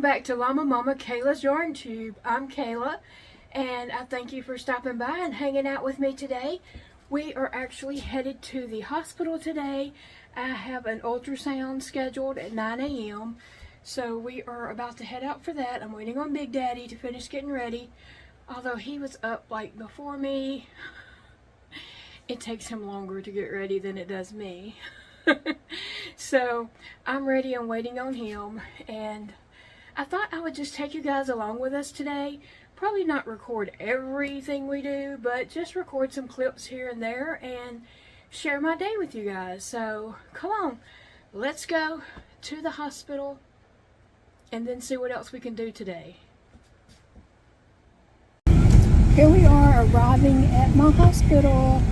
back to Llama Mama Kayla's Yarn Tube. I'm Kayla, and I thank you for stopping by and hanging out with me today. We are actually headed to the hospital today. I have an ultrasound scheduled at 9 a.m. So we are about to head out for that. I'm waiting on Big Daddy to finish getting ready. Although he was up like before me, it takes him longer to get ready than it does me. So I'm ready and waiting on him, and I thought I would just take you guys along with us today. Probably not record everything we do, but just record some clips here and there and share my day with you guys. So come on, let's go to the hospital and then see what else we can do today. Here we are arriving at my hospital.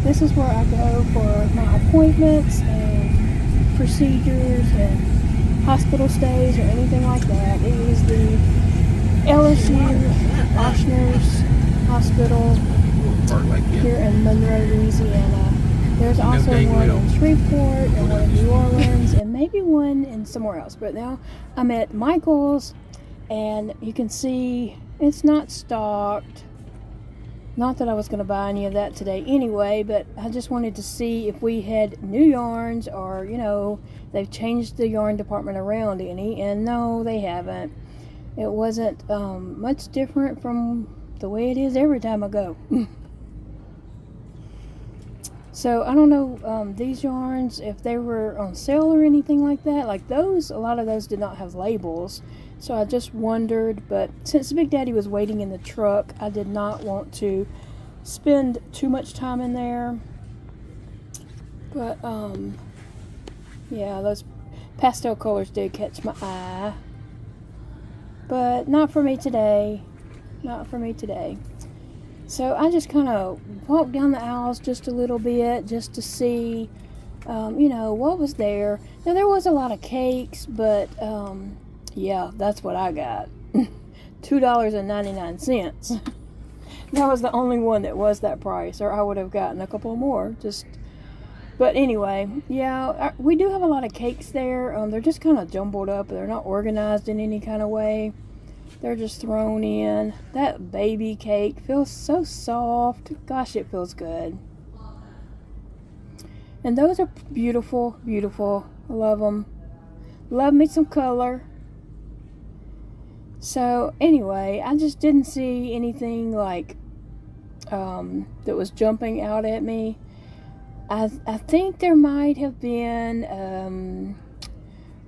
This is where I go for my appointments and procedures and hospital stays or anything like that. It is the LSU Ochsner's Hospital here in Monroe, Louisiana. There's also one in Shreveport and one in New Orleans and maybe one in somewhere else. But now I'm at Michael's, and you can see it's not stocked. Not that I was going to buy any of that today anyway, but I just wanted to see if we had new yarns or, you know, they've changed the yarn department around any, and no, they haven't. It wasn't much different from the way it is every time I go. So I don't know these yarns, if they were on sale or anything like that. Like those, a lot of those did not have labels. So I just wondered, but since Big Daddy was waiting in the truck, I did not want to spend too much time in there. But, yeah, those pastel colors did catch my eye. But not for me today. Not for me today. So I just kind of walked down the aisles just a little bit just to see, you know, what was there. Now, there was a lot of cakes, but, yeah, that's what I got. $2.99. That was the only one that was that price, or I would have gotten a couple more. But anyway, yeah, we do have a lot of cakes there. They're just kind of jumbled up. They're not organized in any kind of way. They're just thrown in. That baby cake feels so soft. Gosh, it feels good. And those are beautiful, beautiful. I love them. Love me some color. So anyway, I just didn't see anything like that was jumping out at me. I think there might have been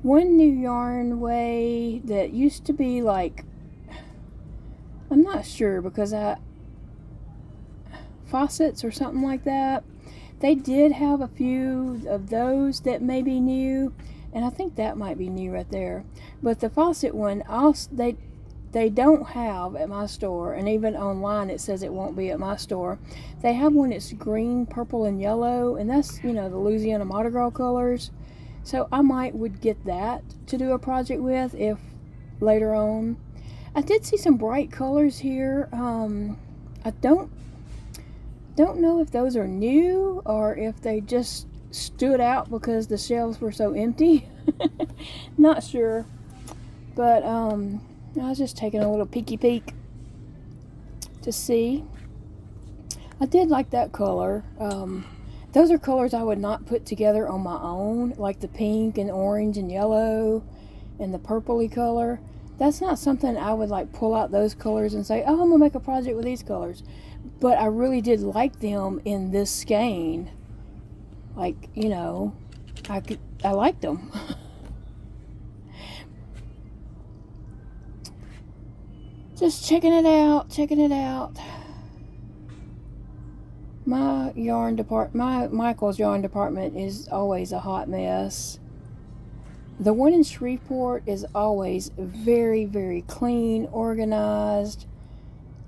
one new yarn way that used to be like, I'm not sure, because faucets or something like that. They did have a few of those that may be new. And I think that might be new right there. But the faucet one, also, they don't have at my store. And even online it says it won't be at my store. They have one that's green, purple, and yellow. And that's, you know, the Louisiana Mardi Gras colors. So I would get that to do a project with if later on. I did see some bright colors here. I don't know if those are new or if they just stood out because the shelves were so empty. Not sure, but I was just taking a little peeky peek to see. I did like that color. Those are colors I would not put together on my own, like the pink and orange and yellow and the purpley color. That's not something I would like pull out those colors and say, oh, I'm gonna make a project with these colors. But I really did like them in this skein. Like, you know, I liked them. Just checking it out. My yarn department, Michael's yarn department is always a hot mess. The one in Shreveport is always very, very clean, organized.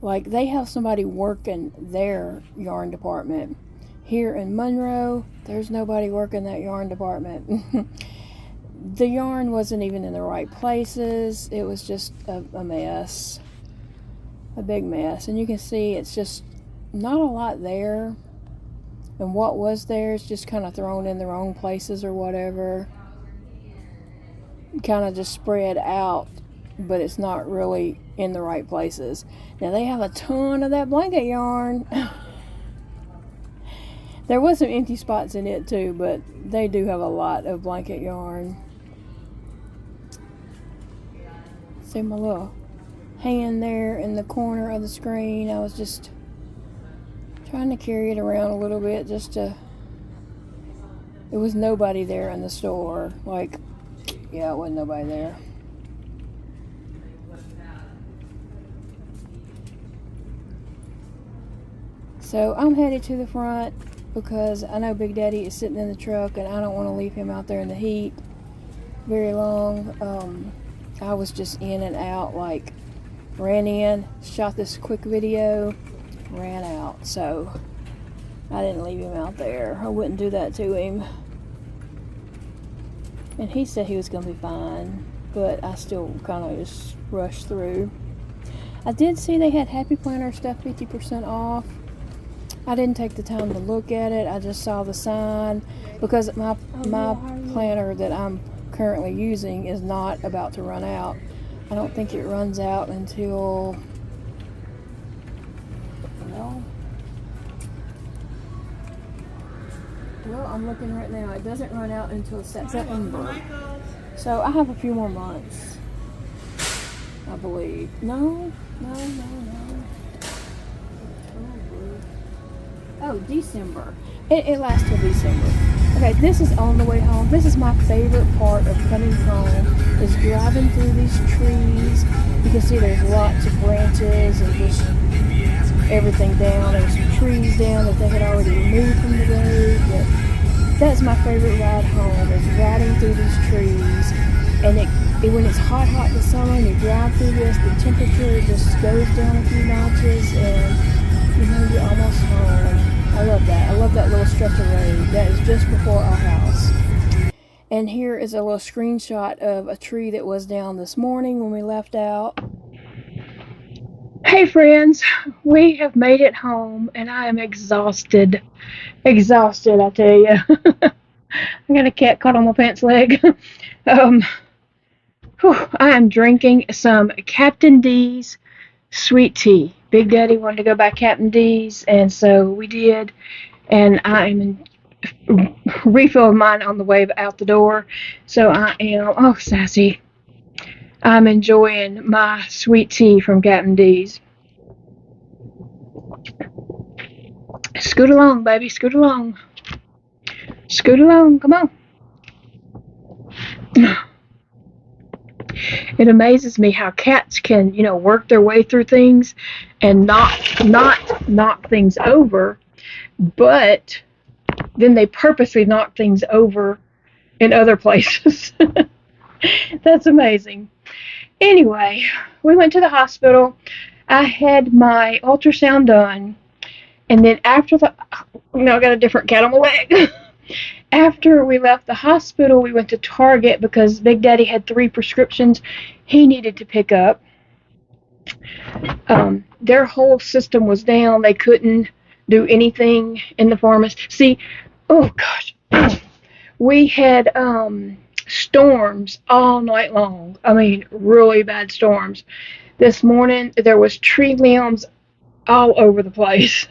Like they have somebody working their yarn department. Here in Monroe, there's nobody working that yarn department. The yarn wasn't even in the right places. It was just a mess. A big mess. And you can see it's just not a lot there. And what was there is just kind of thrown in the wrong places or whatever. Kind of just spread out but it's not really in the right places. Now they have a ton of that blanket yarn. There was some empty spots in it too, but they do have a lot of blanket yarn. See my little hand there in the corner of the screen. I was just trying to carry it around a little bit just to... There was nobody there in the store. Like, yeah, it wasn't nobody there. So I'm headed to the front because I know Big Daddy is sitting in the truck and I don't want to leave him out there in the heat very long. I was just in and out, like ran in, shot this quick video, ran out. So I didn't leave him out there. I wouldn't do that to him. And he said he was going to be fine, but I still kind of just rushed through. I did see they had Happy Planner stuff 50% off. I didn't take the time to look at it. I just saw the sign because my planner that I'm currently using is not about to run out. I don't think it runs out until, well, I'm looking right now. It doesn't run out until September. So I have a few more months, I believe. No. Oh, December. It lasts till December. Okay, this is on the way home. This is my favorite part of coming home, is driving through these trees. You can see there's lots of branches and just everything down. There's some trees down that they had already removed from the road. But that's my favorite ride home, is riding through these trees. And when it's hot in the summer and you drive through this, the temperature just goes down a few notches and you're almost home. I love that. I love that little stretch of road. That is just before our house. And here is a little screenshot of a tree that was down this morning when we left out. Hey friends, we have made it home and I am exhausted. Exhausted, I tell you. I got a cat caught on my pants leg. I am drinking some Captain D's sweet tea. Big Daddy wanted to go buy Captain D's, and so we did. And I am refilled mine on the way out the door. So I am, sassy. I'm enjoying my sweet tea from Captain D's. Scoot along, baby, scoot along. Scoot along, come on. It amazes me how cats can, work their way through things and not knock things over, but then they purposely knock things over in other places. That's amazing. Anyway, we went to the hospital. I had my ultrasound done, and then after I got a different cat on my leg. After we left the hospital, we went to Target because Big Daddy had 3 prescriptions he needed to pick up. Their whole system was down. They couldn't do anything in the pharmacy. See, oh gosh, we had storms all night long. I mean, really bad storms. This morning, there was tree limbs all over the place.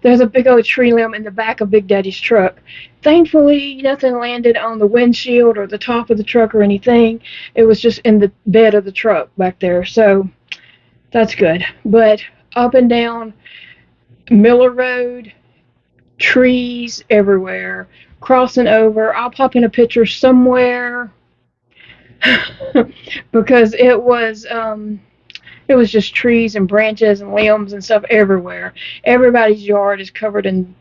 There's a big old tree limb in the back of Big Daddy's truck. Thankfully, nothing landed on the windshield or the top of the truck or anything. It was just in the bed of the truck back there. So that's good. But up and down Miller Road, trees everywhere, crossing over. I'll pop in a picture somewhere because it was just trees and branches and limbs and stuff everywhere. Everybody's yard is covered in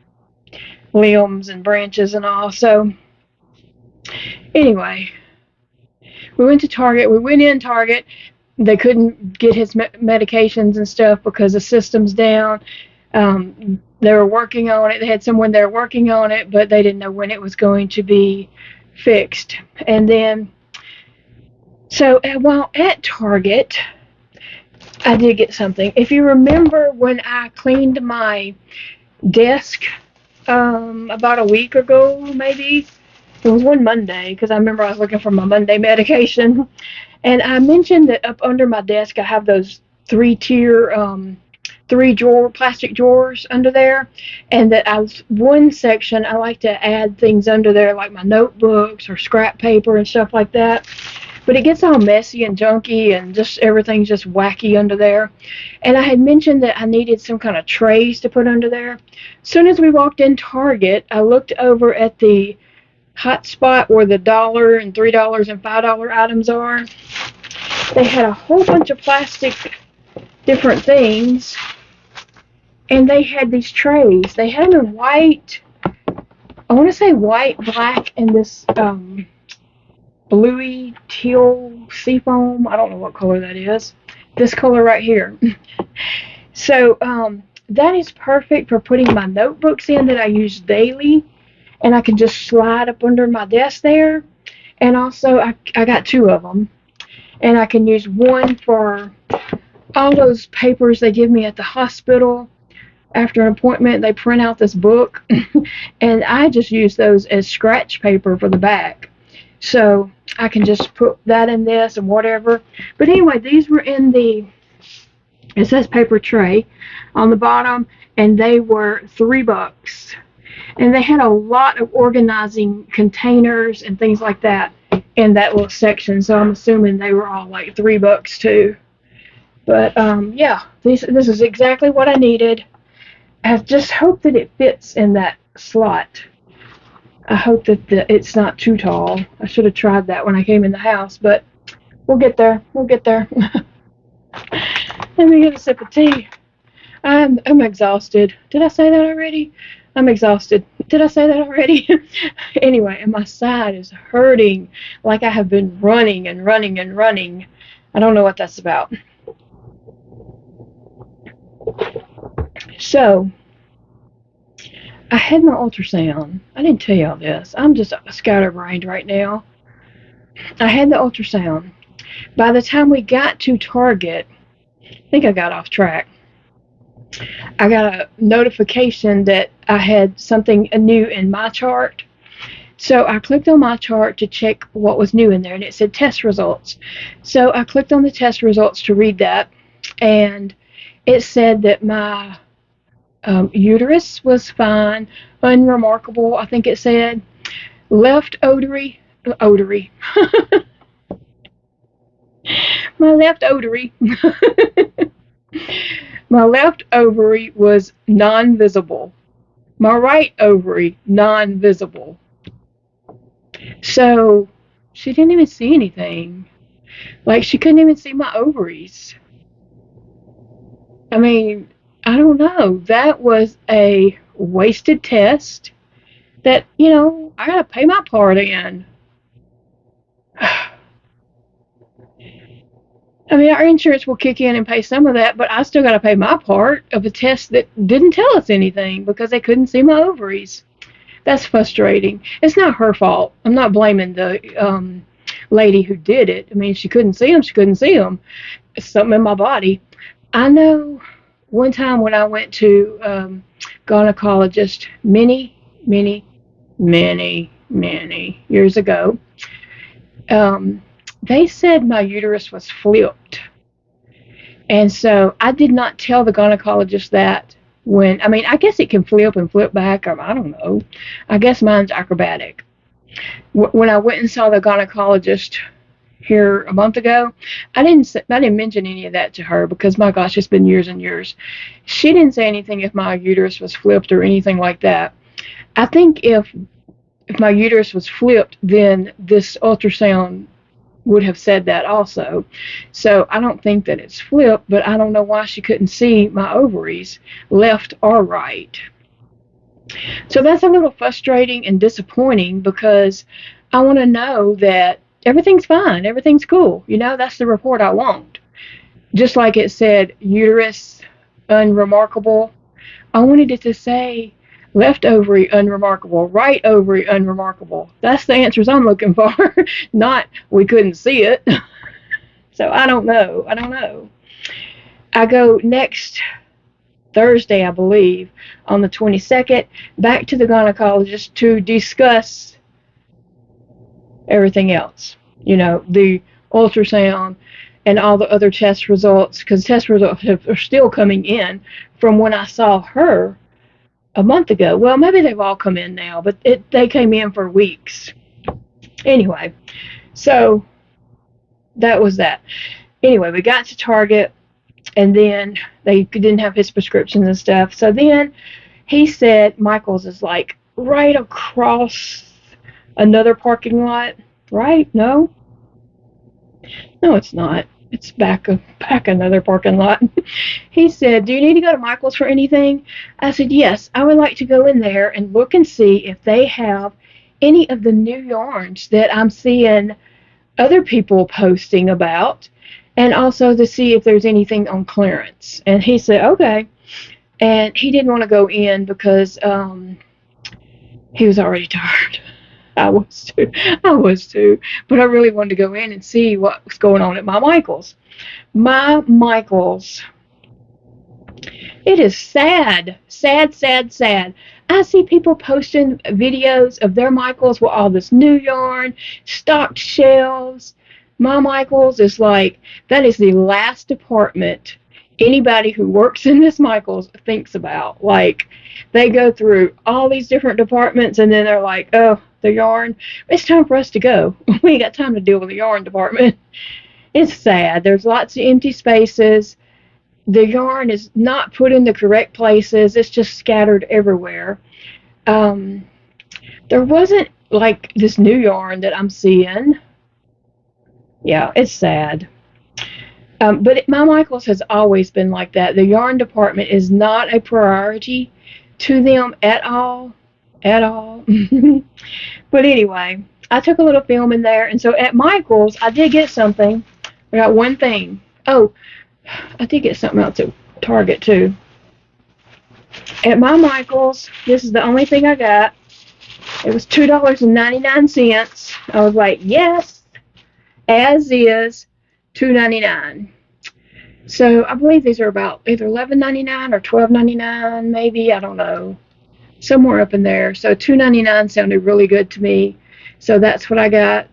limbs and branches and all. So anyway, we went to Target. We went in Target. They couldn't get his medications and stuff because the system's down. They were working on it. They had someone there working on it, but they didn't know when it was going to be fixed. And then, so while at Target, I did get something. If you remember when I cleaned my desk about a week ago, maybe, It was one Monday, because I remember I was looking for my Monday medication. And I mentioned that up under my desk I have those three-tier, three-drawer plastic drawers under there, and that one section I like to add things under there like my notebooks or scrap paper and stuff like that. But it gets all messy and junky and just everything's just wacky under there. And I had mentioned that I needed some kind of trays to put under there. As soon as we walked in Target, I looked over at the hot spot where the $1 and $3 and $5 items are. They had a whole bunch of plastic different things, and they had these trays. They had them in white, I want to say white, black, and this bluey teal seafoam. I don't know what color that is. This color right here. So that is perfect for putting my notebooks in that I use daily, and I can just slide up under my desk there. And also I got two of them, and I can use one for all those papers they give me at the hospital after an appointment. They print out this book, and I just use those as scratch paper for the back. So I can just put that in this and whatever. But anyway, these were in it says paper tray on the bottom, and they were $3. And they had a lot of organizing containers and things like that in that little section. So I'm assuming they were all like $3 too. But yeah, this is exactly what I needed. I just hope that it fits in that slot. I hope that it's not too tall. I should have tried that when I came in the house, but we'll get there. We'll get there. Let me get a sip of tea. I'm exhausted. Did I say that already? I'm exhausted. Did I say that already? Anyway, and my side is hurting like I have been running and running and running. I don't know what that's about. So, I had my ultrasound. I didn't tell y'all this. I'm just scatterbrained right now. I had the ultrasound. By the time we got to Target, I think I got off track. I got a notification that I had something new in my chart. So I clicked on my chart to check what was new in there, and it said test results. So I clicked on the test results to read that, and it said that my uterus was fine, unremarkable, I think it said. Left ovary, my left ovary, my left ovary was non-visible. My right ovary, non-visible. So she didn't even see anything. Like, she couldn't even see my ovaries. I mean, I don't know. That was a wasted test that, I gotta pay my part in. I mean, our insurance will kick in and pay some of that, but I still gotta pay my part of a test that didn't tell us anything because they couldn't see my ovaries. That's frustrating. It's not her fault. I'm not blaming the lady who did it. I mean, she couldn't see them. She couldn't see them. It's something in my body. I know one time when I went to gynecologist many years ago, they said my uterus was flipped. And so I did not tell the gynecologist that I guess it can flip and flip back, or I don't know. I guess mine's acrobatic. When I went and saw the gynecologist here a month ago, I didn't mention any of that to her because, my gosh, it's been years and years. She didn't say anything if my uterus was flipped or anything like that. I think if my uterus was flipped, then this ultrasound would have said that also. So I don't think that it's flipped, but I don't know why she couldn't see my ovaries, left or right. So that's a little frustrating and disappointing because I want to know that everything's fine, everything's cool. That's the report I want. Just like it said, uterus unremarkable, I wanted it to say left ovary unremarkable, right ovary unremarkable. That's the answers I'm looking for, not we couldn't see it. So I don't know. I go next Thursday, I believe, on the 22nd, back to the gynecologist to discuss everything else. You know, the ultrasound and all the other test results, because test results are still coming in from when I saw her a month ago. Well, maybe they've all come in now, but they came in for weeks. Anyway, so that was that. Anyway, we got to Target, and then they didn't have his prescriptions and stuff. So then he said Michael's is like right across another parking lot, right? No, it's not. It's back another parking lot. He said, "Do you need to go to Michael's for anything?" I said, "Yes, I would like to go in there and look and see if they have any of the new yarns that I'm seeing other people posting about, and also to see if there's anything on clearance." And he said, "Okay." And he didn't want to go in because he was already tired. I was too. But I really wanted to go in and see what was going on at my Michael's. My Michael's. It is sad. Sad, sad, sad. I see people posting videos of their Michael's with all this new yarn, stocked shelves. My Michael's is like, that is the last department anybody who works in this Michael's thinks about. Like, they go through all these different departments and then they're like, oh, the yarn, it's time for us to go. We ain't got time to deal with the yarn department. It's sad. There's lots of empty spaces. The yarn is not put in the correct places. It's just scattered everywhere. There wasn't like this new yarn that I'm seeing. Yeah, it's sad. But my Michael's has always been like that. The yarn department is not a priority to them at all. At all. But anyway, I took a little film in there. And so at Michael's, I did get something. I got one thing. Oh, I did get something else at Target too. At my Michael's, this is the only thing I got. It was $2.99. I was like, yes, as is, $2.99. So I believe these are about either $11.99 or $12.99, maybe, I don't know, somewhere up in there. So $2.99 sounded really good to me. So that's what I got.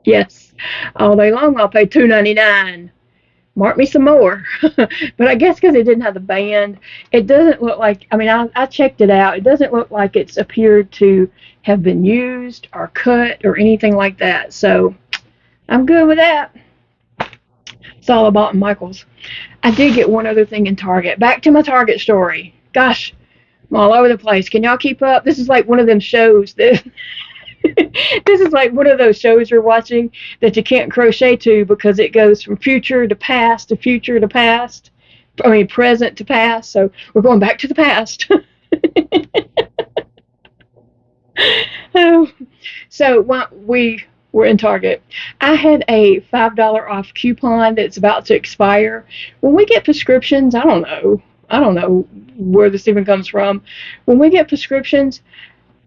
Yes, all day long I'll pay $2.99. Mark me some more. But I guess because it didn't have the band, it doesn't look like, I mean, I checked it out. It doesn't look like it's appeared to have been used or cut or anything like that. So I'm good with that. It's all about Michael's. I did get one other thing in Target. Back to my Target story. Gosh, I'm all over the place. Can y'all keep up? This is like one of them shows that this is like one of those shows you're watching that you can't crochet to because it goes from future to past to future to past. I mean, present to past. So we're going back to the past. So we were in Target. I had a $5 off coupon that's about to expire. When we get prescriptions, I don't know where this even comes from. When we get prescriptions,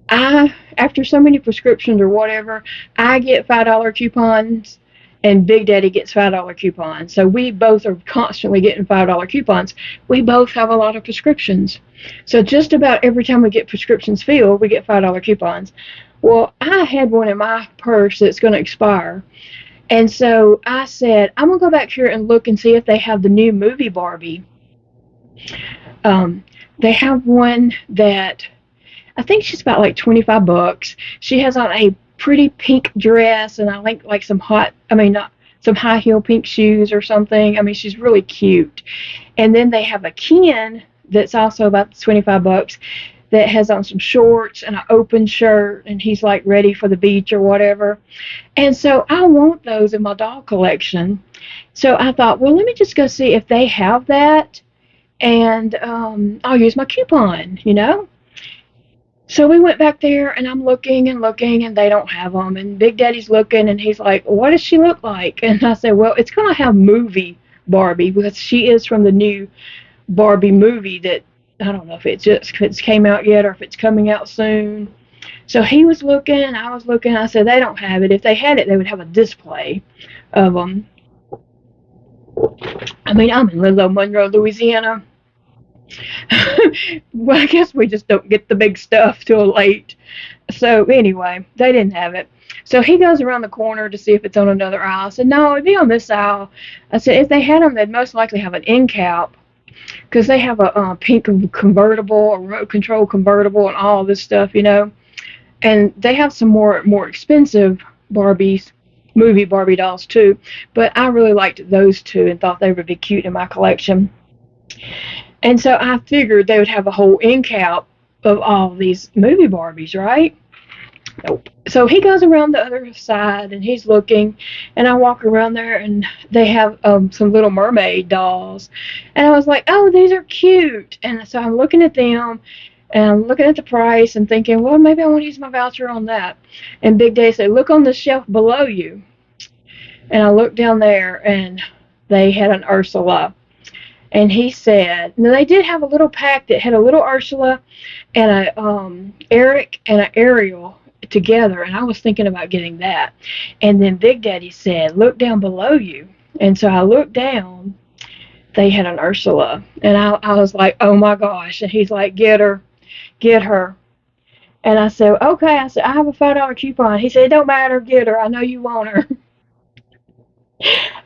after so many prescriptions or whatever, I get $5 coupons and Big Daddy gets $5 coupons. So we both are constantly getting $5 coupons. We both have a lot of prescriptions. So just about every time we get prescriptions filled, we get $5 coupons. Well, I had one in my purse that's going to expire. And so I said, I'm going to go back here and look and see if they have the new movie Barbie. They have one that I think she's about like $25. She has on a pretty pink dress and I think like some some high heel pink shoes or something. I mean, she's really cute. And then they have a Ken that's also about $25 that has on some shorts and an open shirt and he's like ready for the beach or whatever. And so I want those in my doll collection. So I thought, well, let me just go see if they have that and I'll use my coupon, you know. So we went back there and I'm looking and they don't have them. And Big Daddy's looking and he's like, what does she look like? And I said, well, it's going to have movie Barbie because she is from the new Barbie movie that I don't know if it's came out yet or if it's coming out soon. So he was looking, I was looking. I said, they don't have it. If they had it, they would have a display of them. I mean, I'm in little Monroe, Louisiana. Well, I guess we just don't get the big stuff till late. So anyway, they didn't have it. So he goes around the corner to see if it's on another aisle. I said, no, it'd be on this aisle. I said, if they had them, they'd most likely have an end cap because they have a pink convertible, a remote control convertible, and all this stuff, you know. And they have some more expensive Barbies, movie Barbie dolls too. But I really liked those two and thought they would be cute in my collection. And so I figured they would have a whole end cap of all these movie Barbies, right? Nope. So he goes around the other side and he's looking, and I walk around there and they have some Little Mermaid dolls, and I was like, oh, these are cute. And so I'm looking at them and I'm looking at the price and thinking, well, maybe I want to use my voucher on that. And Big Day said, look on the shelf below you. And I looked down there and they had an Ursula. And he said, now they did have a little pack that had a little Ursula and a Eric and an Ariel together, and I was thinking about getting that. And then Big Daddy said, look down below you. And so I looked down, they had an Ursula, and I was like, oh my gosh. And he's like, get her, get her. And I said, okay. I said, I have a $5 coupon. He said, it don't matter, get her, I know you want her.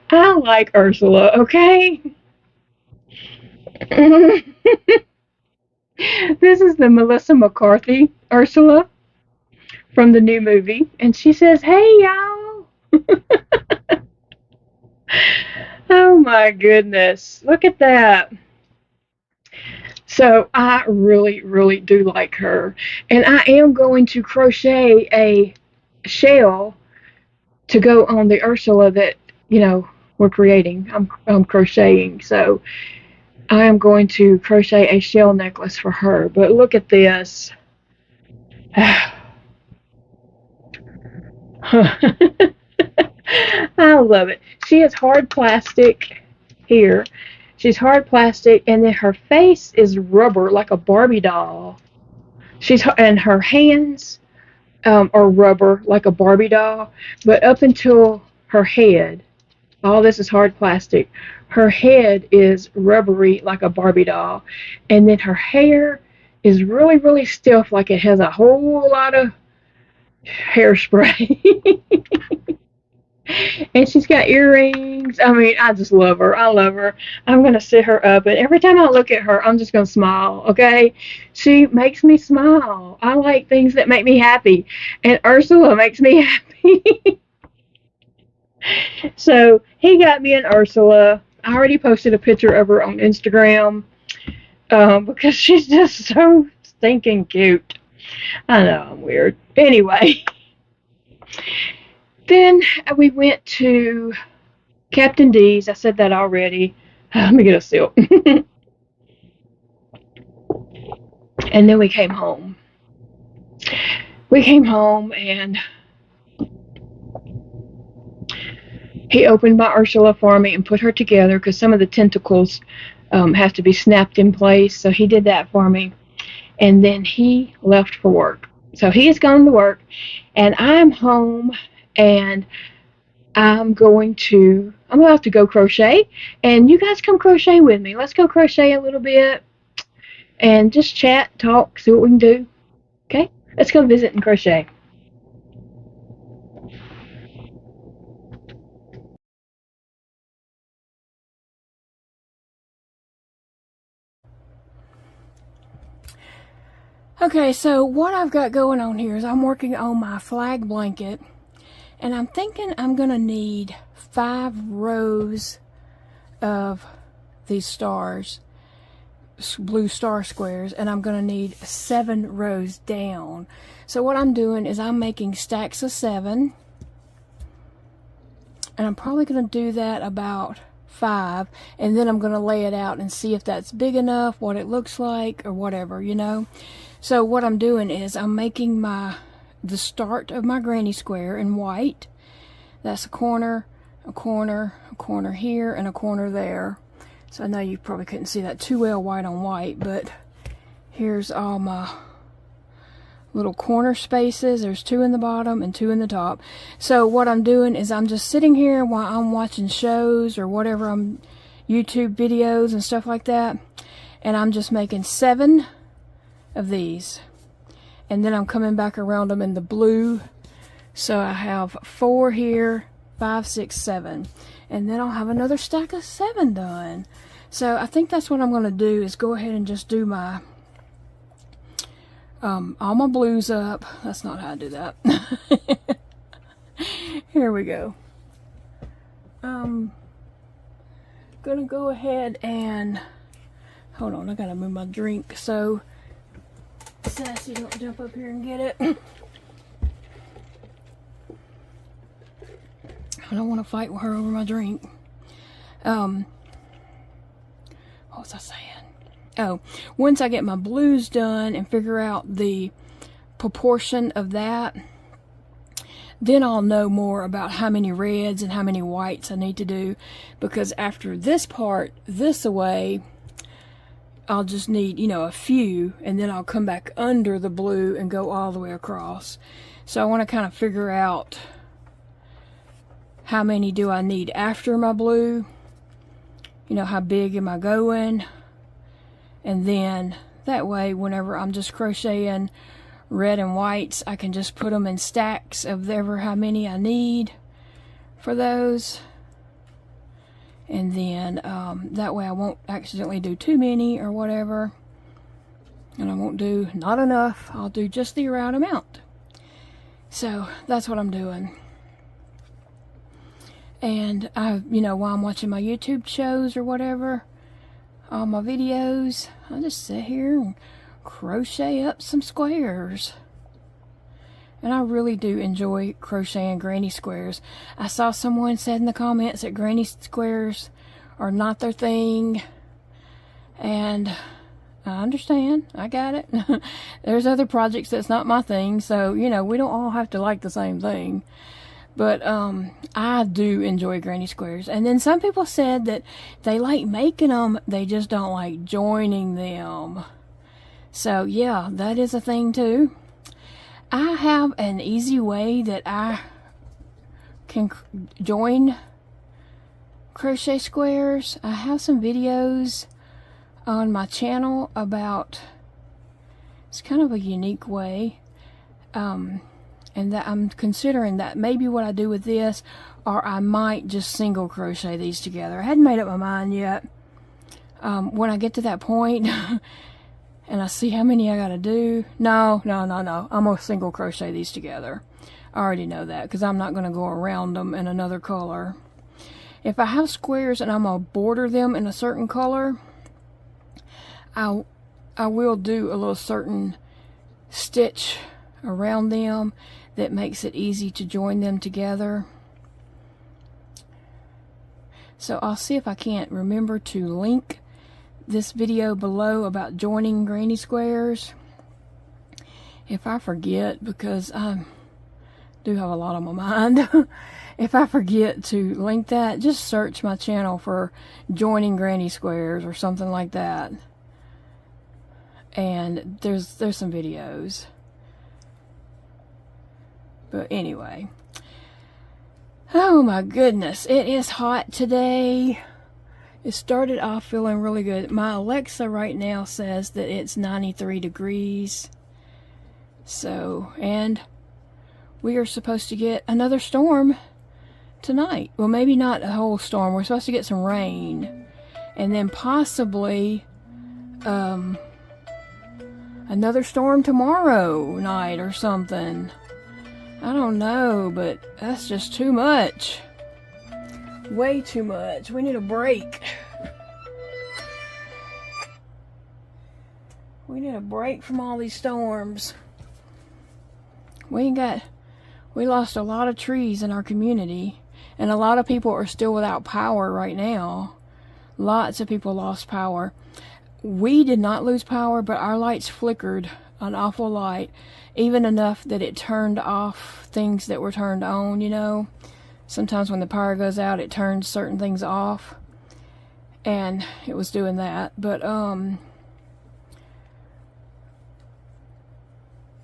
I like Ursula, okay? This is the Melissa McCarthy Ursula from the new movie, and she says, hey y'all. Oh my goodness, look at that. So I really do like her, and I am going to crochet a shell to go on the Ursula that, you know, we're creating. I'm crocheting, so I am going to crochet a shell necklace for her. But look at this. I love it. She is hard plastic here. She's hard plastic, and then her face is rubber like a Barbie doll. And her hands are rubber like a Barbie doll, but up until her head, all this is hard plastic. Her head is rubbery like a Barbie doll, and then her hair is really stiff, like it has a whole lot of hairspray. And she's got earrings. I mean, I just love her. I love her. I'm going to sit her up, and every time I look at her, I'm just going to smile, okay? She makes me smile. I like things that make me happy, and Ursula makes me happy. So he got me an Ursula. I already posted a picture of her on Instagram because she's just so stinking cute. I know, I'm weird. Anyway, then we went to Captain D's. I said that already. Let me get a sip. And then we came home. We came home and he opened my Ursula for me and put her together because some of the tentacles have to be snapped in place. So he did that for me. And then he left for work. So he has gone to work, and I'm home, and I'm going to have to go crochet. And you guys come crochet with me. Let's go crochet a little bit and just chat, talk, see what we can do. Okay? Let's go visit and crochet. Okay, so what I've got going on here is I'm working on my flag blanket, and I'm thinking I'm going to need 5 rows of these stars, blue star squares, and I'm going to need 7 rows down. So what I'm doing is I'm making stacks of 7, and I'm probably going to do that about 5, and then I'm going to lay it out and see if that's big enough, what it looks like, or whatever, you know. So what I'm doing is I'm making the start of my granny square in white. That's a corner, a corner, a corner here, and a corner there. So I know you probably couldn't see that too well white on white, but here's all my little corner spaces. There's 2 in the bottom and 2 in the top. So what I'm doing is I'm just sitting here while I'm watching shows or whatever, YouTube videos and stuff like that. And I'm just making 7 of these. And then I'm coming back around them in the blue. So I have 4 here, 5, 6, 7. And then I'll have another stack of 7 done. So I think that's what I'm going to do, is go ahead and just do my all my blues up. That's not how I do that. Here we go. Gonna go ahead and hold on, I gotta move my drink so Sassy don't jump up here and get it. I don't want to fight with her over my drink. What was I saying? Oh, once I get my blues done and figure out the proportion of that, then I'll know more about how many reds and how many whites I need to do, because after this part, this away, I'll just need, you know, a few, and then I'll come back under the blue and go all the way across. So I want to kind of figure out how many do I need after my blue, you know, how big am I going, and then that way whenever I'm just crocheting red and whites, I can just put them in stacks of ever how many I need for those. And then that way I won't accidentally do too many or whatever. And I won't do not enough. I'll do just the right amount. So that's what I'm doing. And you know, while I'm watching my YouTube shows or whatever, all my videos, I just sit here and crochet up some squares. And I really do enjoy crocheting granny squares. I saw someone said in the comments that granny squares are not their thing. And I understand. I got it. There's other projects that's not my thing. So, you know, we don't all have to like the same thing. But I do enjoy granny squares. And then some people said that they like making them, they just don't like joining them. So yeah, that is a thing too. I have an easy way that I can join crochet squares. I have some videos on my channel about, it's kind of a unique way. And that I'm considering that maybe what I do with this, or I might just single crochet these together. I hadn't made up my mind yet. When I get to that point and I see how many I gotta do, no, I'm gonna single crochet these together. I already know that, because I'm not gonna go around them in another color. If I have squares and I'm gonna border them in a certain color, I will do a little certain stitch around them that makes it easy to join them together. So I'll see if I can't remember to link this video below about joining granny squares. If I forget, because I do have a lot on my mind, if I forget to link that, just search my channel for joining granny squares or something like that. And there's some videos. But anyway, oh my goodness, it is hot today. It started off feeling really good. My Alexa right now says that it's 93 degrees. So, and we are supposed to get another storm tonight. Well, maybe not a whole storm. We're supposed to get some rain. And then possibly another storm tomorrow night or something. I don't know, but that's just too much. Way too much. We need a break. We need a break from all these storms. We lost a lot of trees in our community, and a lot of people are still without power right now. Lots of people lost power. We did not lose power, but our lights flickered an awful light, even enough that it turned off things that were turned on, you know. Sometimes when the power goes out, it turns certain things off, and it was doing that. But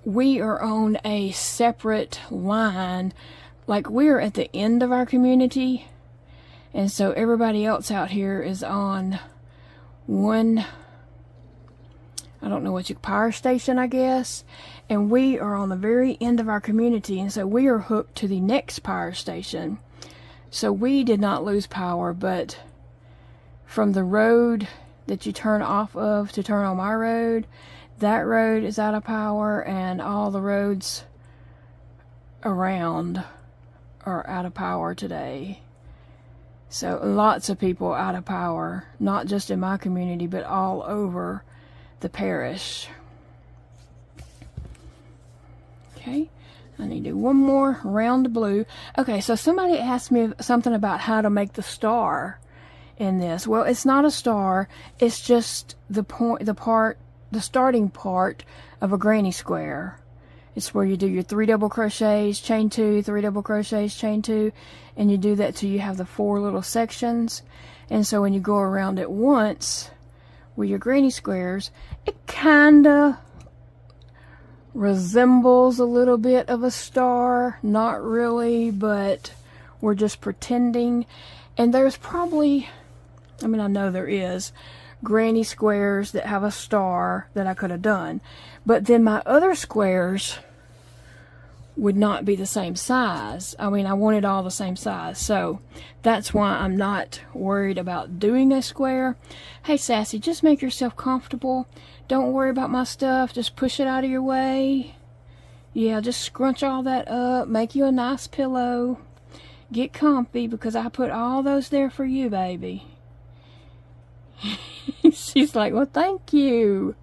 we are on a separate line. Like, we're at the end of our community, and so everybody else out here is on one I don't know what power station, I guess. And we are on the very end of our community, and so we are hooked to the next power station. So we did not lose power, but from the road that you turn off of to turn on my road, that road is out of power, and all the roads around are out of power today. So lots of people out of power, not just in my community, but all over the parish. Okay, I need to do one more round of blue. Okay, so somebody asked me something about how to make the star in this. Well, it's not a star, it's just the starting part of a granny square. It's where you do your 3 double crochets, chain 2, 3 double crochets, chain 2, and you do that till you have the 4 little sections. And so when you go around it once with your granny squares, it kinda resembles a little bit of a star. Not really, but we're just pretending. And there's probably, I mean, I know there is granny squares that have a star that I could have done, but then my other squares would not be the same size. I mean, I wanted all the same size, so that's why I'm not worried about doing a square. Hey Sassy, just make yourself comfortable. Don't worry about my stuff, just push it out of your way. Yeah, just scrunch all that up, make you a nice pillow, get comfy, because I put all those there for you, baby. She's like, well, thank you.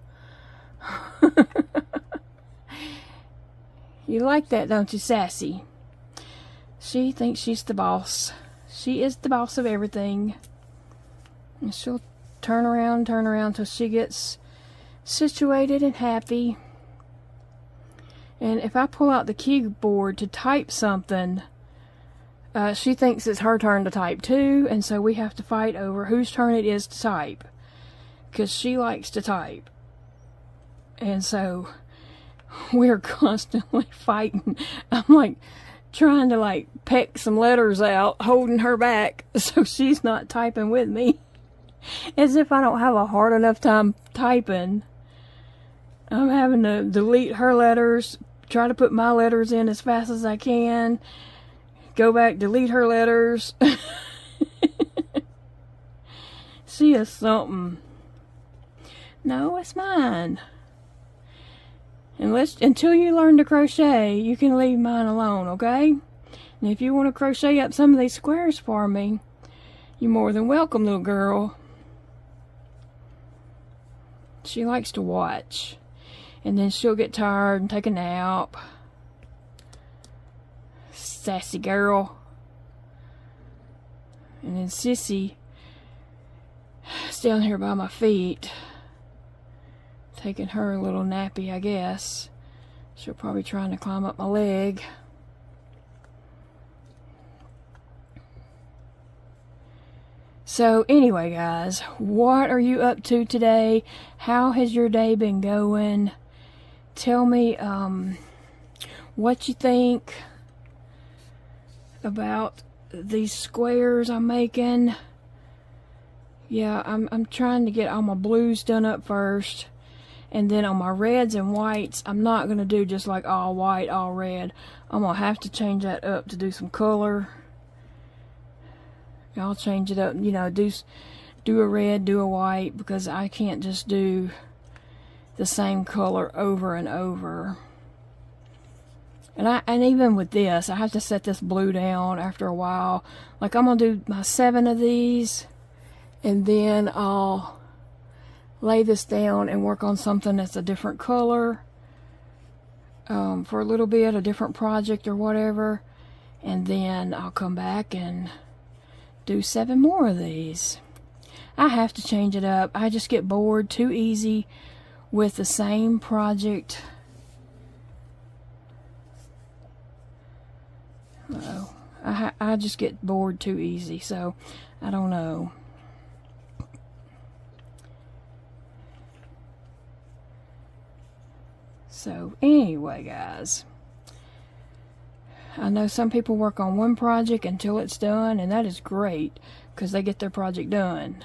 You like that, don't you, Sassy? She thinks she's the boss. She is the boss of everything. And she'll turn around till she gets situated and happy. And if I pull out the keyboard to type something, she thinks it's her turn to type too, and so we have to fight over whose turn it is to type, because she likes to type. And so we're constantly fighting. I'm like trying to like peck some letters out, holding her back so she's not typing with me. As if I don't have a hard enough time typing. I'm having to delete her letters, try to put my letters in as fast as I can, go back, delete her letters. She is something. No, it's mine. Until you learn to crochet, you can leave mine alone, okay? And if you want to crochet up some of these squares for me, you're more than welcome, little girl. She likes to watch. And then she'll get tired and take a nap. Sassy girl. And then Sissy is down here by my feet, taking her little nappy, I guess. She'll probably trying to climb up my leg. So anyway, guys, what are you up to today? How has your day been going? Tell me what you think about these squares I'm making. Yeah, I'm trying to get all my blues done up first. And then on my reds and whites, I'm not going to do just like all white, all red. I'm going to have to change that up to do some color. I'll change it up, you know, do a red, do a white, because I can't just do the same color over and over. And even with this, I have to set this blue down after a while. Like, I'm going to do my 7 of these, and then I'll lay this down and work on something that's a different color for a little bit, a different project or whatever. And then I'll come back and do 7 more of these. I have to change it up. I just get bored too easy with the same project. I just get bored too easy, so I don't know. So anyway, guys, I know some people work on one project until it's done, and that is great because they get their project done.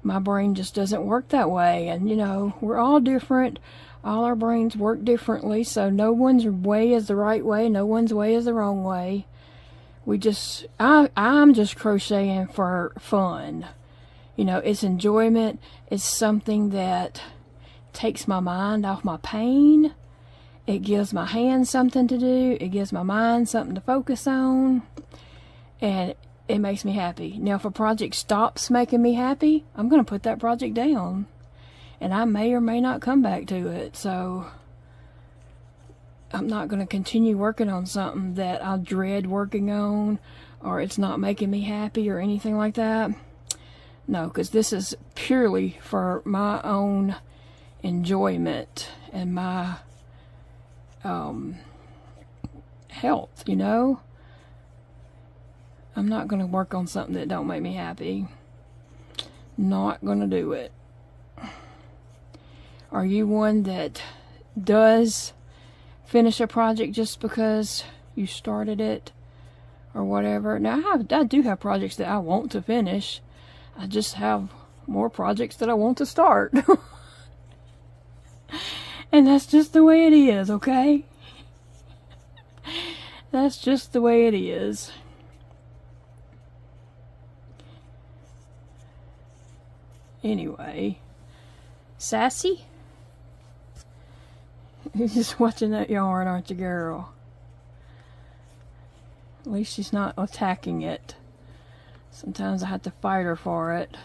my brain just doesn't work that way. And, you know, we're all different. All our brains work differently, so no one's way is the right way, no one's way is the wrong way. I'm just crocheting for fun. You know, it's enjoyment. It's something that takes my mind off my pain. It gives my hands something to do. It gives my mind something to focus on. And it makes me happy. Now, if a project stops making me happy, I'm going to put that project down. And I may or may not come back to it. So I'm not going to continue working on something that I dread working on, or it's not making me happy or anything like that. No, because this is purely for my own enjoyment and my health, you know. I'm not going to work on something that don't make me happy. Not going to do it. Are you one that does finish a project just because you started it or whatever? Now, I do have projects that I want to finish. I just have more projects that I want to start. And that's just the way it is, okay? That's just the way it is. Anyway, Sassy? You're just watching that yarn, aren't you, girl? At least she's not attacking it. Sometimes I have to fight her for it.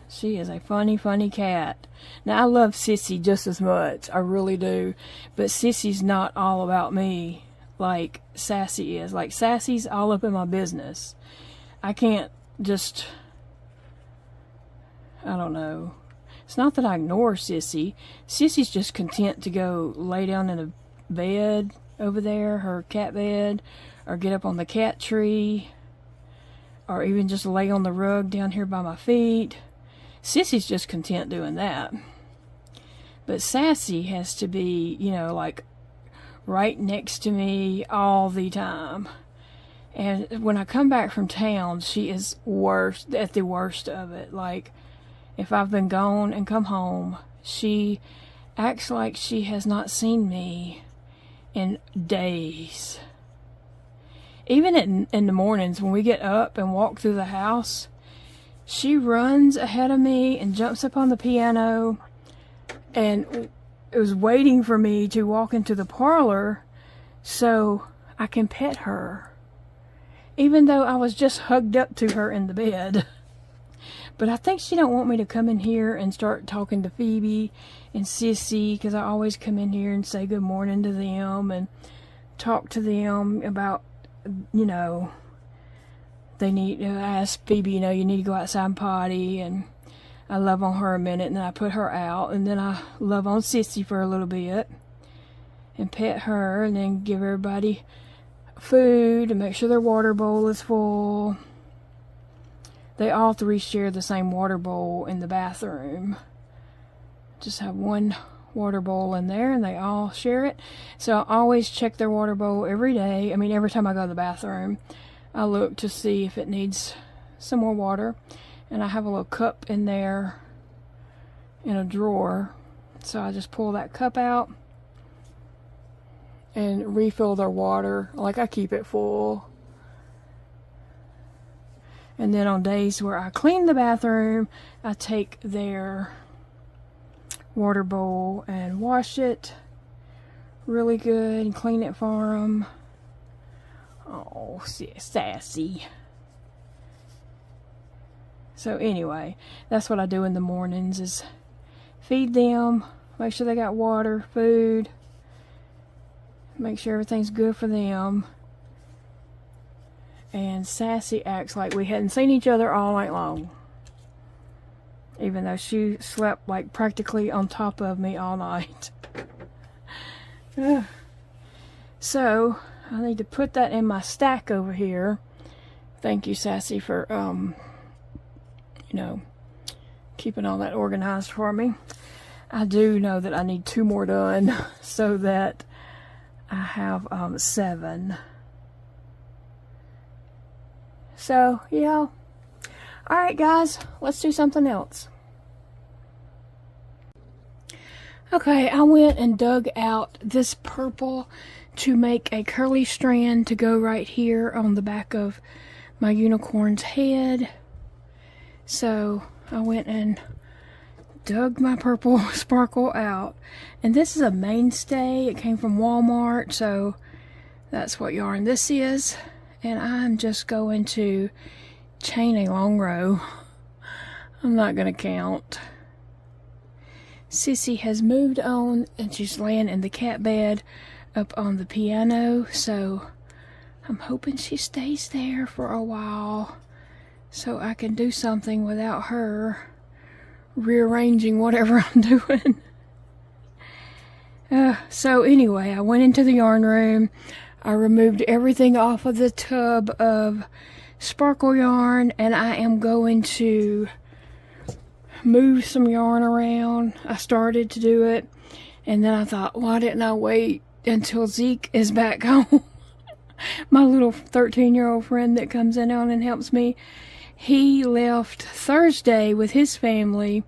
She is a funny, funny cat. Now, I love Sissy just as much. I really do. But Sissy's not all about me like Sassy is. Like, Sassy's all up in my business. I can't just... I don't know. It's not that I ignore Sissy. Sissy's just content to go lay down in a bed over there, her cat bed, or get up on the cat tree, or even just lay on the rug down here by my feet. Sissy's just content doing that. But Sassy has to be, you know, like right next to me all the time. And when I come back from town, she is worst, at the worst of it. Like, if I've been gone and come home, she acts like she has not seen me in days. Even in the mornings when we get up and walk through the house, she runs ahead of me and jumps up on the piano and is waiting for me to walk into the parlor so I can pet her. Even though I was just hugged up to her in the bed. But I think she don't want me to come in here and start talking to Phoebe and Sissy, because I always come in here and say good morning to them and talk to them about, you know, they need to ask Phoebe, you know, you need to go outside and potty, and I love on her a minute, and then I put her out, and then I love on Sissy for a little bit and pet her, and then give everybody food and make sure their water bowl is full. They all three share the same water bowl in the bathroom. Just have one water bowl in there and they all share it. So I always check their water bowl every day. I mean, every time I go to the bathroom, I look to see if it needs some more water. And I have a little cup in there in a drawer. So I just pull that cup out and refill their water. Like, I keep it full. And then on days where I clean the bathroom, I take their water bowl and wash it really good and clean it for them. Oh, Sassy. So anyway, that's what I do in the mornings, is feed them, make sure they got water, food, make sure everything's good for them. And Sassy acts like we hadn't seen each other all night long. Even though she slept like practically on top of me all night. So, I need to put that in my stack over here. Thank you, Sassy, for, you know, keeping all that organized for me. I do know that I need 2 more done so that I have 7. So, yeah, Alright guys, let's do something else. Okay, I went and dug out this purple to make a curly strand to go right here on the back of my unicorn's head. So I went and dug my purple sparkle out, and this is a mainstay. It came from Walmart, so that's what yarn this is. And I'm just going to chain a long row. I'm not gonna count. Sissy has moved on and she's laying in the cat bed up on the piano, so I'm hoping she stays there for a while so I can do something without her rearranging whatever I'm doing. So anyway, I went into the yarn room. I removed everything off of the tub of sparkle yarn, and I am going to move some yarn around. I started to do it, and then I thought, why didn't I wait until Zeke is back home? My little 13-year-old friend that comes in and helps me. He left Thursday with his family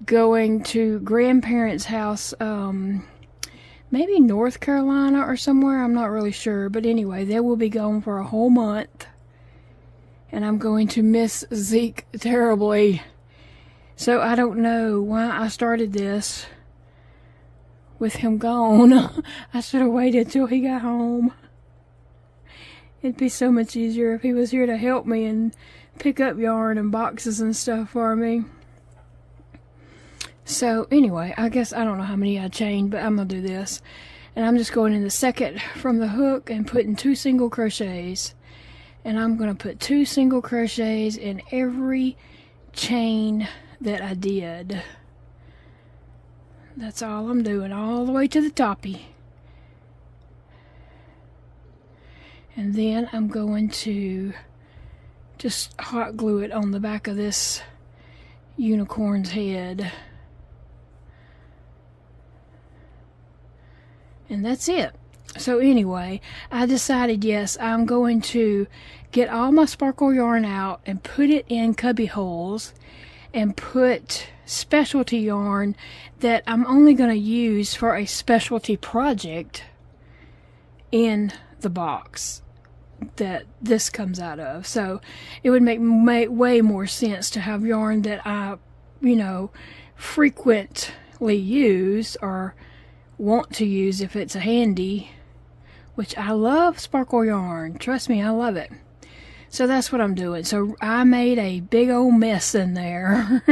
going to grandparents' house, maybe North Carolina or somewhere, I'm not really sure. But anyway, they will be gone for a whole month, and I'm going to miss Zeke terribly. So I don't know why I started this with him gone. I should have waited till he got home. It'd be so much easier if he was here to help me and pick up yarn and boxes and stuff for me. So anyway, I guess I don't know how many I chained, but I'm going to do this. And I'm just going in the second from the hook and putting 2 single crochets. And I'm going to put 2 single crochets in every chain that I did. That's all I'm doing, all the way to the toppy. And then I'm going to just hot glue it on the back of this unicorn's head. And that's it. So anyway, I decided, yes, I'm going to get all my sparkle yarn out and put it in cubby holes and put specialty yarn that I'm only going to use for a specialty project in the box that this comes out of. So it would make way more sense to have yarn that I, frequently use or want to use if it's a handy, which I love sparkle yarn. Trust me, I love it. So that's what I'm doing. So I made a big old mess in there.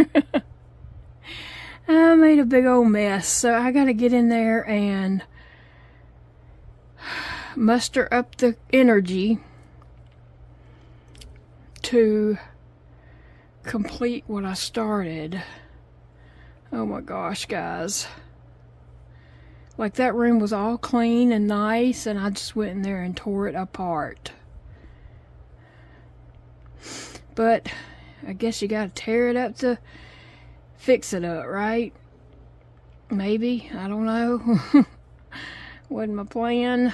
I made a big old mess. So I got to get in there and muster up the energy to complete what I started. Oh my gosh, guys. Like, that room was all clean and nice, and I just went in there and tore it apart. But I guess you gotta tear it up to fix it up, right? Maybe, I don't know. Wasn't my plan.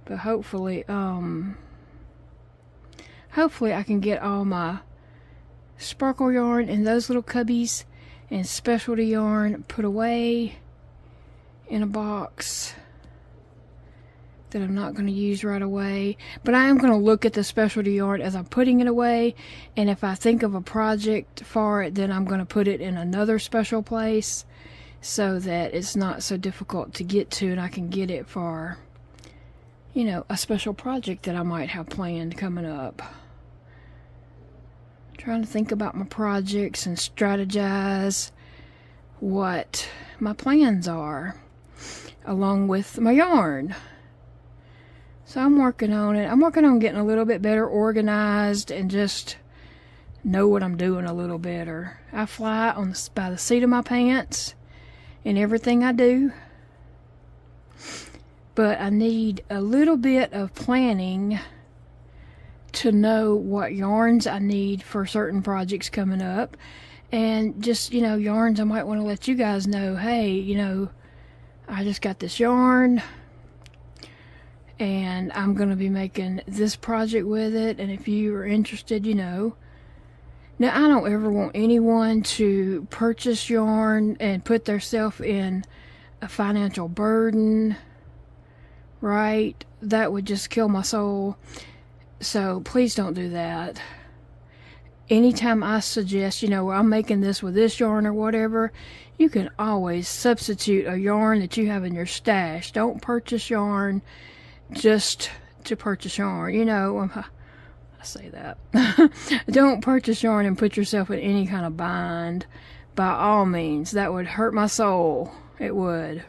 But hopefully I can get all my sparkle yarn in those little cubbies and specialty yarn put away in a box that I'm not going to use right away. But I am going to look at the specialty yarn as I'm putting it away, and if I think of a project for it, then I'm going to put it in another special place so that it's not so difficult to get to, and I can get it for, a special project that I might have planned coming up. Trying to think about my projects and strategize what my plans are along with my yarn. So I'm working on it. I'm working on getting a little bit better organized and just know what I'm doing a little better. I fly by the seat of my pants in everything I do. But I need a little bit of planning to know what yarns I need for certain projects coming up. And just, yarns I might want to let you guys know, hey, I just got this yarn and I'm going to be making this project with it. And if you are interested, you know. Now, I don't ever want anyone to purchase yarn and put themselves in a financial burden, right? That would just kill my soul. So please don't do that. Anytime I suggest, you know, I'm making this with this yarn or whatever, you can always substitute a yarn that you have in your stash. Don't purchase yarn just to purchase yarn. You know, I say that. Don't purchase yarn and put yourself in any kind of bind. By all means, that would hurt my soul. It would.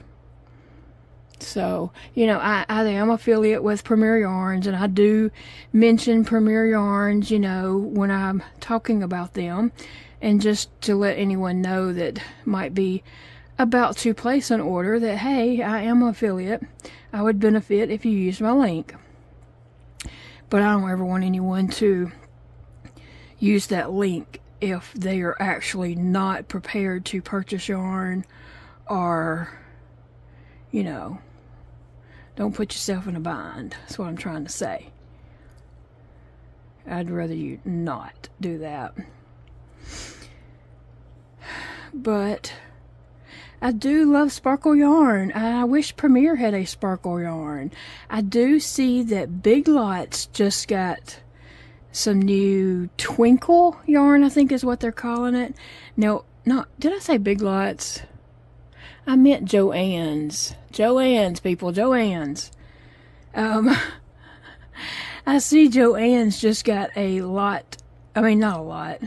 So, you know, I am affiliate with Premier Yarns, and I do mention Premier Yarns, you know, when I'm talking about them, and just to let anyone know that might be about to place an order that, hey, I am an affiliate. I would benefit if you use my link. But I don't ever want anyone to use that link if they are actually not prepared to purchase yarn, or, you know, don't put yourself in a bind. That's what I'm trying to say. I'd rather you not do that. But I do love sparkle yarn. I wish Premier had a sparkle yarn. I do see that Big Lots just got some new twinkle yarn, I think is what they're calling it. No, did I say Big Lots? I meant Joann's. Joann's, people, Joann's. I see Joann's just got a lot, I mean, not a lot,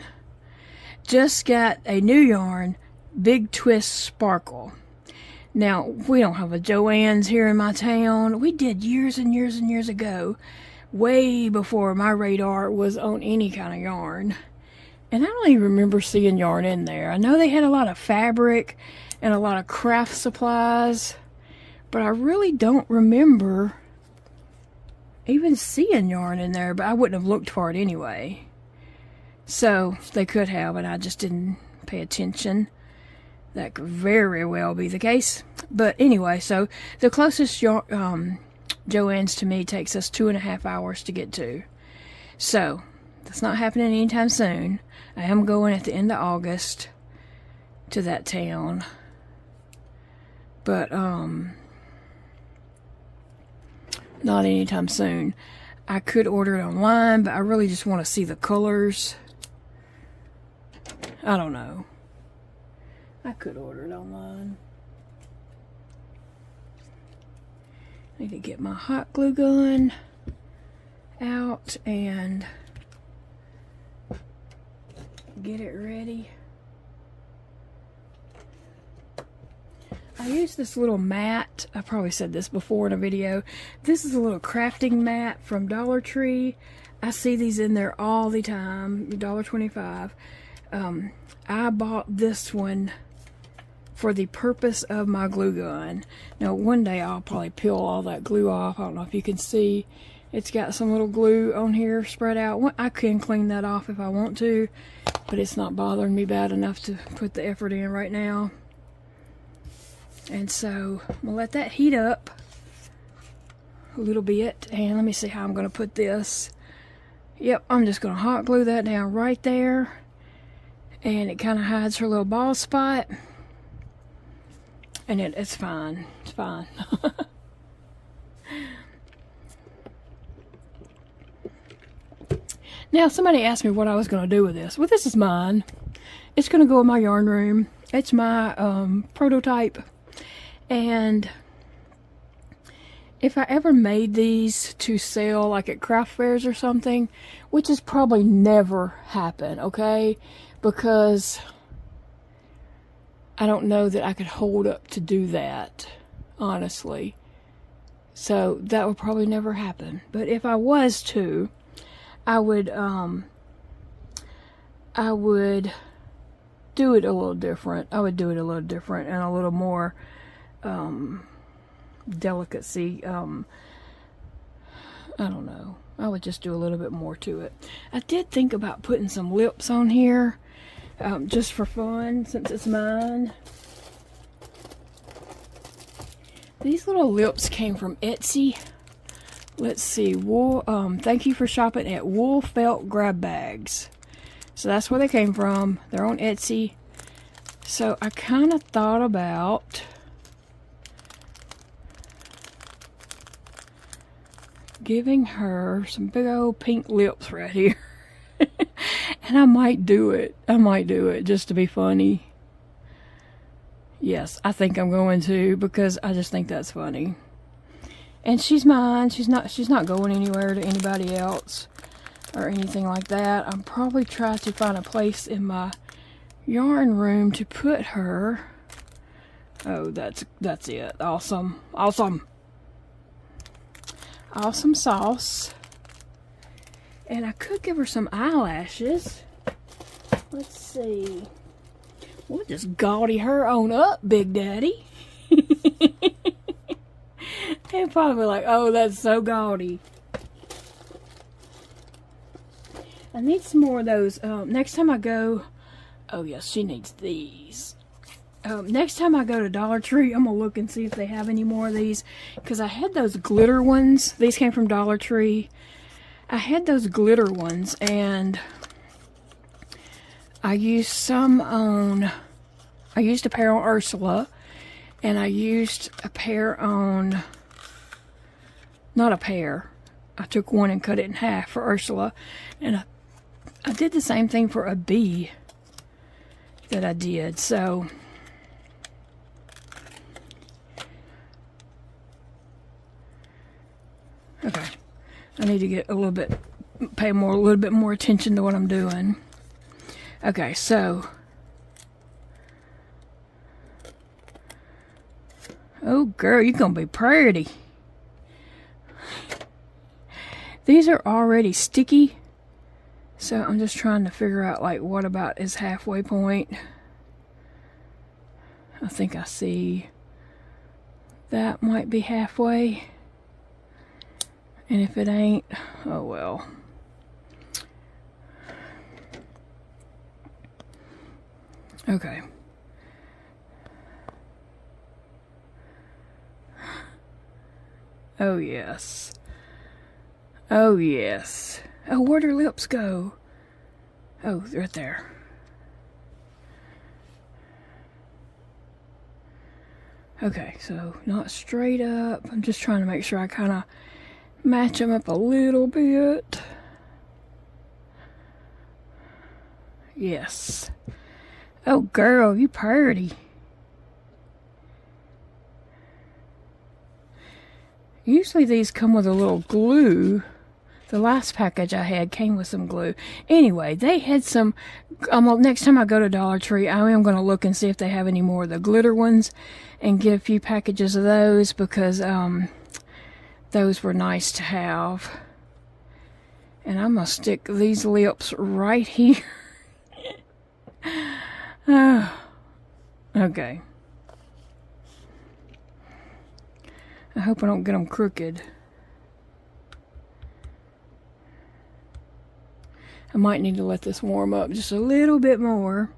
just got a new yarn, Big Twist Sparkle. Now, we don't have a Joann's here in my town. We did years and years and years ago, way before my radar was on any kind of yarn. And I don't even remember seeing yarn in there. I know they had a lot of fabric and a lot of craft supplies, but I really don't remember even seeing yarn in there, but I wouldn't have looked for it anyway. So they could have, and I just didn't pay attention. That could very well be the case. But anyway, so the closest Joann's to me takes us 2.5 hours to get to. So that's not happening anytime soon. I am going at the end of August to that town. But not anytime soon. I could order it online, but I really just want to see the colors. I don't know. I could order it online. I need to get my hot glue gun out and get it ready. I use this little mat. I probably said this before in a video. This is a little crafting mat from Dollar Tree. I see these in there all the time. $1.25. I bought this one for the purpose of my glue gun. Now, one day I'll probably peel all that glue off. I don't know if you can see. It's got some little glue on here spread out. I can clean that off if I want to, but it's not bothering me bad enough to put the effort in right now. And so I'm gonna let that heat up a little bit, and let me see how I'm gonna put this. Yep, I'm just gonna hot glue that down right there, and it kind of hides her little bald spot, and it's fine. It's fine. Now, somebody asked me what I was gonna do with this. Well, this is mine. It's gonna go in my yarn room. It's my prototype. And if I ever made these to sell, like at craft fairs or something, which has probably never happened, okay? Because I don't know that I could hold up to do that, honestly. So that would probably never happen. But if I was to, I would do it a little different. I would do it a little different and a little more delicacy. I don't know. I would just do a little bit more to it. I did think about putting some lips on here, just for fun, since it's mine. These little lips came from Etsy. let's see, wool. Thank you for shopping at Wool Felt Grab Bags. So that's where they came from. They're on Etsy. So I kind of thought about giving her some big old pink lips right here. And I might do it. I might do it just to be funny. Yes, I think I'm going to, because I just think that's funny. And she's mine. She's not going anywhere to anybody else or anything like that. I'm probably trying to find a place in my yarn room to put her. Oh, that's it. Awesome. Awesome. Awesome sauce. And I could give her some eyelashes. Let's see. We'll just gaudy her on up, Big Daddy. They'll probably be like, oh, that's so gaudy. I need some more of those. Next time I go, oh yes, she needs these. Next time I go to Dollar Tree, I'm going to look and see if they have any more of these. Because I had those glitter ones. These came from Dollar Tree. I had those glitter ones, and I used some on, I used a pair on Ursula, and I used a pair on, not a pair, I took one and cut it in half for Ursula, and I did the same thing for a bee that I did. So okay, I need to get a little bit, pay a little bit more attention to what I'm doing. Okay, so, oh girl, you're gonna be pretty. These are already sticky, so I'm just trying to figure out, like, what about is halfway point. I think I see that might be halfway, and if it ain't, oh well. Okay. Oh yes. Oh yes. Oh, where'd her lips go? Oh, right there. Okay, so not straight up. I'm just trying to make sure I kind of match them up a little bit. Yes. Oh girl, you pretty. Usually these come with a little glue. The last package I had came with some glue. Anyway, they had some, next time I go to Dollar Tree, I am going to look and see if they have any more of the glitter ones and get a few packages of those, because those were nice to have. And I'm going to stick these lips right here. Okay. I hope I don't get them crooked. I might need to let this warm up just a little bit more.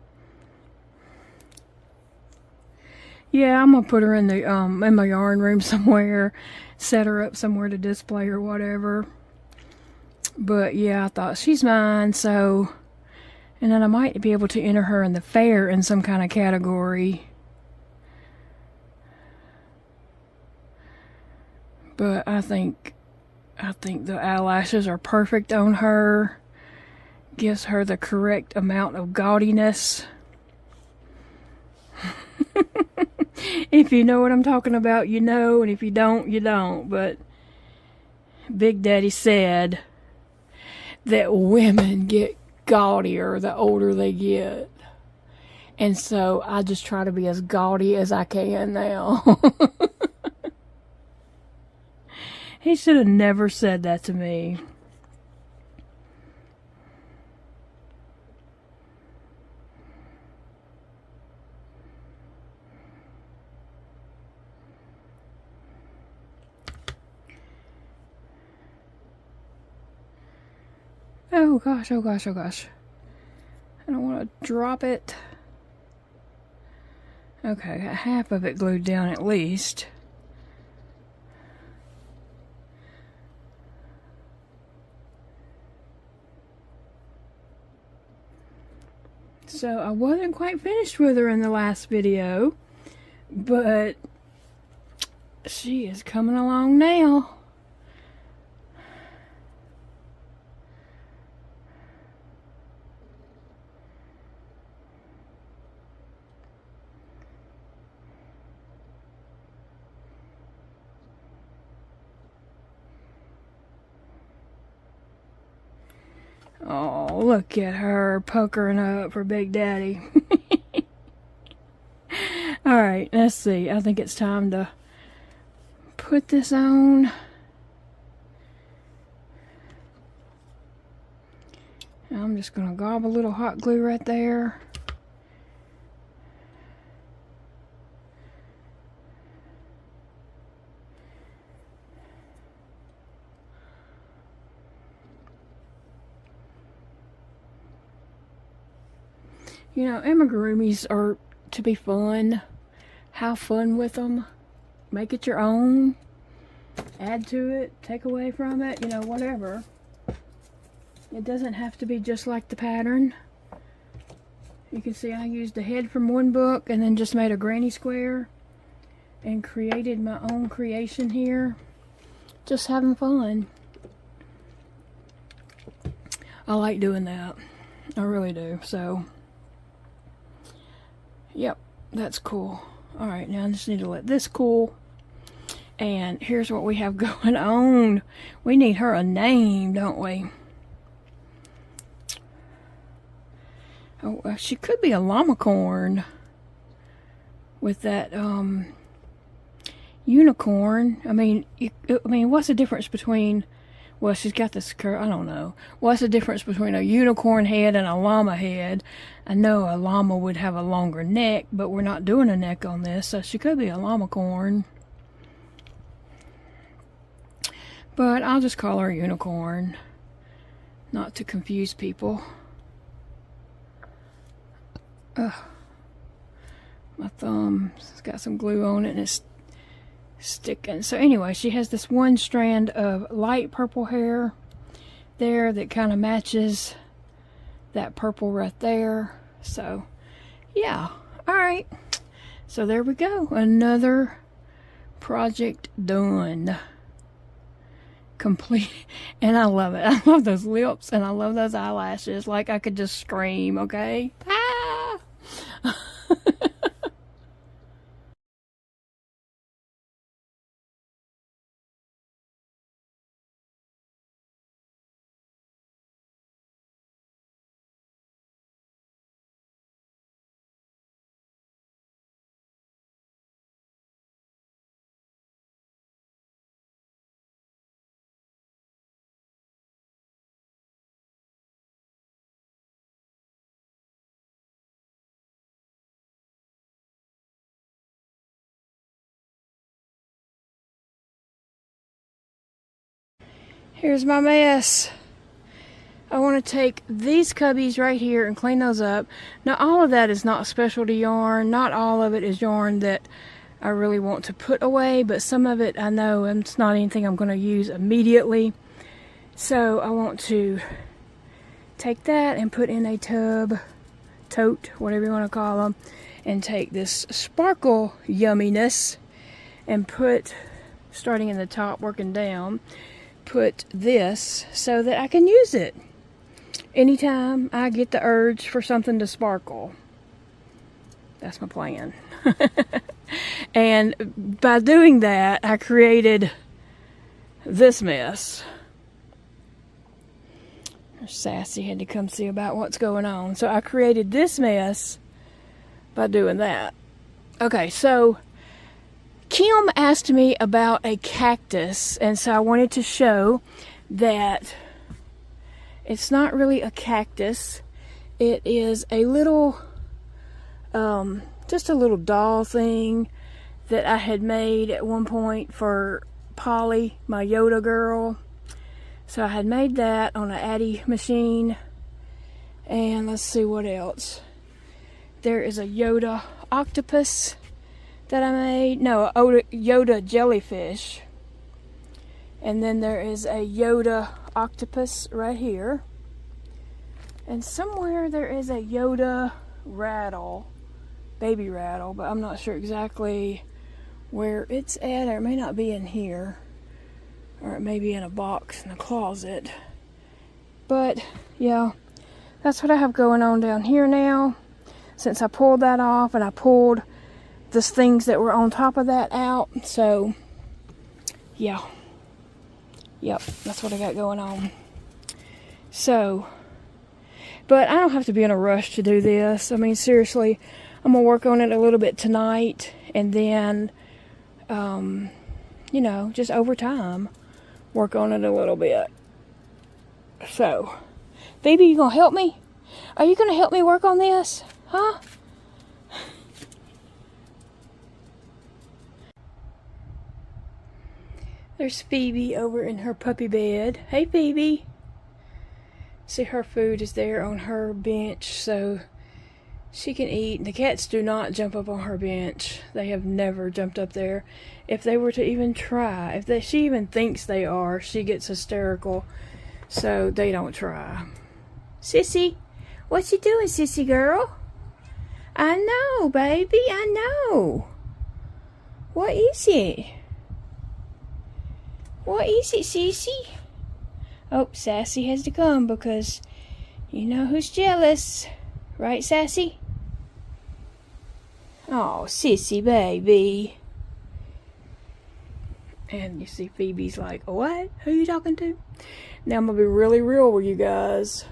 Yeah, I'm gonna put her in the in my yarn room somewhere, set her up somewhere to display or whatever. But yeah, I thought she's mine, so, and then I might be able to enter her in the fair in some kind of category. But I think the eyelashes are perfect on her. Gives her the correct amount of gaudiness. If you know what I'm talking about, you know, and if you don't, you don't. But Big Daddy said that women get gaudier the older they get. And so I just try to be as gaudy as I can now. He should have never said that to me. Oh gosh, oh gosh, oh gosh. I don't want to drop it. Okay, got half of it glued down at least. So I wasn't quite finished with her in the last video, but she is coming along now. Oh, look at her pokering up for Big Daddy. Alright, let's see. I think it's time to put this on. I'm just going to gob a little hot glue right there. You know, amigurumis are to be fun. Have fun with them. Make it your own. Add to it. Take away from it. You know, whatever. It doesn't have to be just like the pattern. You can see I used a head from one book and then just made a granny square and created my own creation here. Just having fun. I like doing that. I really do. So... yep, that's cool. Alright, now I just need to let this cool. And here's what we have going on. We need her a name, don't we? Oh, she could be a llamacorn. With that, unicorn. I mean, what's the difference between... well, she's got this curve. I don't know. What's the difference between a unicorn head and a llama head? I know a llama would have a longer neck, but we're not doing a neck on this, so she could be a llamacorn. But I'll just call her a unicorn, not to confuse people. Ugh. My thumb's got some glue on it and it's sticking. So anyway, she has this one strand of light purple hair there that kind of matches that purple right there. So yeah, all right, so there we go, another project done, complete. And I love it. I love those lips and I love those eyelashes. Like I could just scream. Okay, ah! Here's my mess. I want to take these cubbies right here and clean those up. Now all of that is not specialty yarn. Not all of it is yarn that I really want to put away, but some of it I know it's not anything I'm going to use immediately. So I want to take that and put in a tub, tote, whatever you want to call them, and take this sparkle yumminess and put, starting in the top, working down, put this so that I can use it anytime I get the urge for something to sparkle. That's my plan. And by doing that, I created this mess. Sassy had to come see about what's going on. So I created this mess by doing that. Okay, so Kim asked me about a cactus, and so I wanted to show that it's not really a cactus. It is a little, just a little doll thing that I had made at one point for Polly, my Yoda girl. So I had made that on an Addy machine. And let's see what else. There is a Yoda octopus that I made. No, a Yoda jellyfish. And then there is a Yoda octopus right here. And somewhere there is a Yoda rattle, baby rattle, but I'm not sure exactly where it's at, or it may not be in here, or it may be in a box in the closet. But yeah, that's what I have going on down here now, since I pulled that off and I pulled the things that were on top of that out. So yeah, yep, that's what I got going on. So, but I don't have to be in a rush to do this. I mean, seriously, I'm gonna work on it a little bit tonight, and then you know, just over time work on it a little bit. So, baby, you gonna help me? Are you gonna help me work on this? Huh? There's Phoebe over in her puppy bed. Hey, Phoebe. See, her food is there on her bench, so she can eat. The cats do not jump up on her bench. They have never jumped up there. If they were to even try, she even thinks they are, she gets hysterical. So they don't try. Sissy, what you doing, sissy girl? I know, baby, I know. What is it? What is it, sissy? Oh, Sassy has to come because you know who's jealous. Right, Sassy? Oh, sissy baby. And you see Phoebe's like, what? Who are you talking to? Now I'm going to be really real with you guys.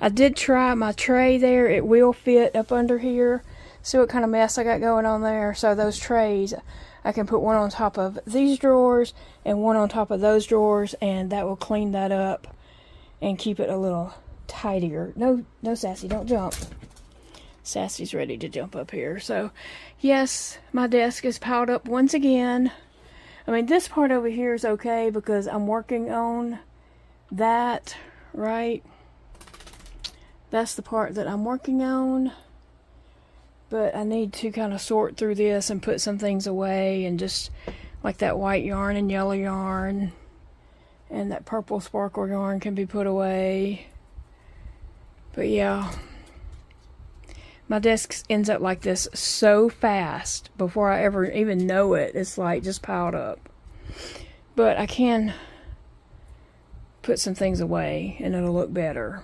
I did try my tray there. It will fit up under here. See what kind of mess I got going on there. So those trays, I can put one on top of these drawers and one on top of those drawers, and that will clean that up and keep it a little tidier. No, Sassy, don't jump. Sassy's ready to jump up here. So, yes, my desk is piled up once again. I mean, this part over here is okay because I'm working on that, right? That's the part that I'm working on. But I need to kind of sort through this and put some things away, and just like that white yarn and yellow yarn and that purple sparkle yarn can be put away. But yeah, my desk ends up like this so fast before I ever even know it. It's like just piled up. But I can put some things away and it'll look better.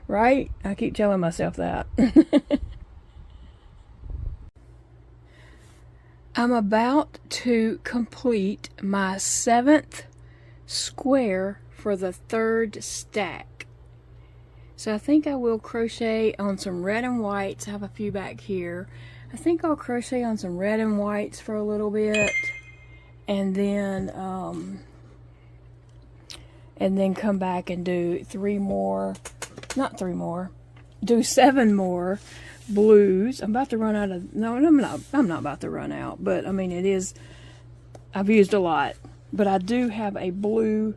Right? I keep telling myself that. I'm about to complete my 7th square for the 3rd stack. So I think I will crochet on some red and whites. I have a few back here. I think I'll crochet on some red and whites for a little bit, and then come back and do 3 more. Not 3 more. Do 7 more blues. I'm about to run out of... No, I'm not about to run out. But, I mean, it is... I've used a lot. But I do have a blue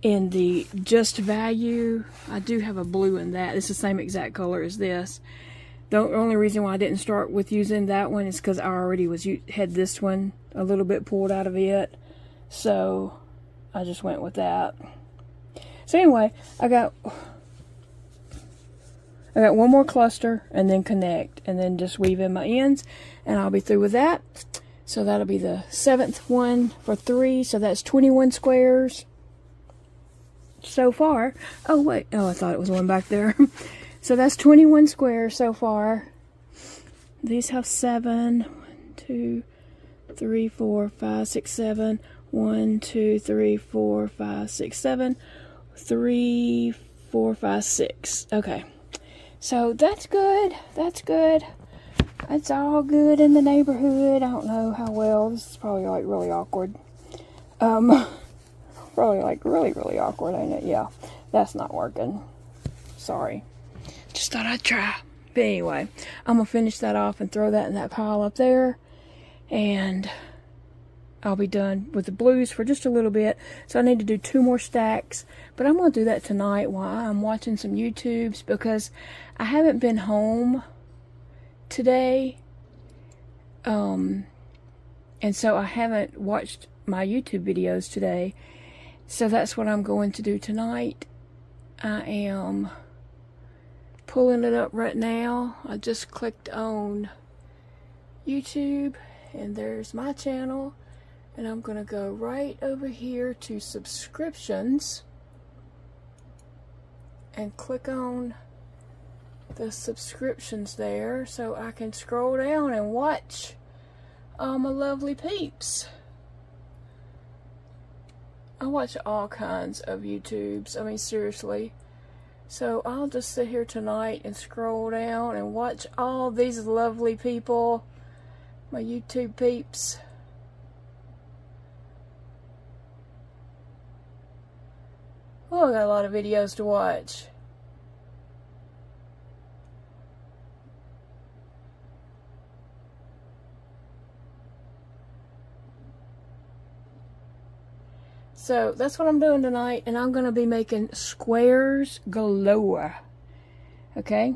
in the Just Value. I do have a blue in that. It's the same exact color as this. The only reason why I didn't start with using that one is because I already had this one a little bit pulled out of it. So, I just went with that. So, anyway, I got one more cluster, and then connect, and then just weave in my ends, and I'll be through with that. So that'll be the 7th one for 3, so that's 21 squares so far. Oh wait, I thought it was one back there. So that's 21 squares so far. These have 7. 1, 2, 3, 4, 5, 6, 7. 1, 2, 3, 4, 5, 6, 7. 3, 4, 5, 6. Okay. So that's good. That's good. It's all good in the neighborhood. I don't know how well. This is probably like really awkward. Probably like really awkward, ain't it? Yeah. That's not working. Sorry. Just thought I'd try. But anyway, I'm going to finish that off and throw that in that pile up there. And I'll be done with the blues for just a little bit. So I need to do 2 more stacks. But I'm going to do that tonight while I'm watching some YouTubes, because I haven't been home today. And so I haven't watched my YouTube videos today. So that's what I'm going to do tonight. I am pulling it up right now. I just clicked on YouTube and there's my channel, and I'm gonna go right over here to subscriptions and click on the subscriptions there so I can scroll down and watch all my lovely peeps. I watch all kinds of YouTubes, I mean seriously. So I'll just sit here tonight and scroll down and watch all these lovely people, my YouTube peeps. Oh, I got a lot of videos to watch. So that's what I'm doing tonight, and I'm going to be making squares galore. Okay?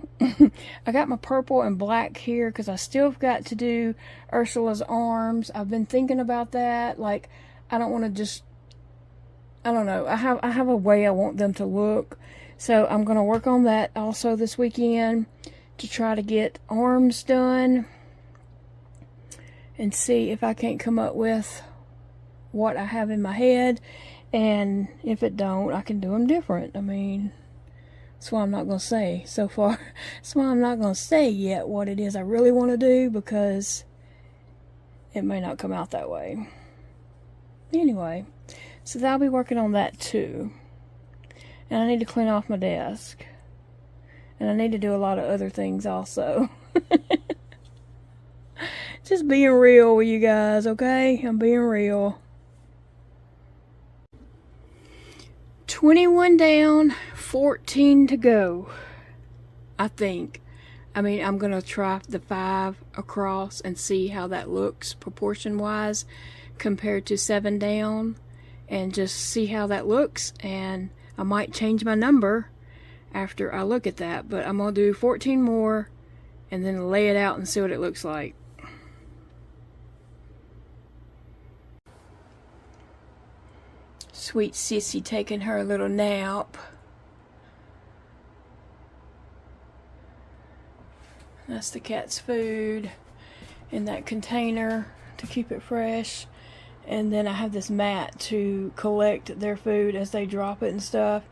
I got my purple and black here because I still got to do Ursula's arms. I've been thinking about that. Like, I don't want to just, I don't know. I have a way I want them to look. So I'm going to work on that also this weekend to try to get arms done and see if I can't come up with what I have in my head, and if it don't, I can do them different. I mean, that's why I'm not going to say so far. That's why I'm not going to say yet what it is I really want to do, because it may not come out that way. Anyway, so I'll be working on that too. And I need to clean off my desk. And I need to do a lot of other things also. Just being real with you guys, okay? I'm being real. 21 down, 14 to go, I think. I mean, I'm going to try the 5 across and see how that looks proportion-wise compared to 7 down, and just see how that looks, and I might change my number after I look at that, but I'm going to do 14 more and then lay it out and see what it looks like. Sweet Sissy taking her little nap. That's the cat's food in that container to keep it fresh. And then I have this mat to collect their food as they drop it and stuff.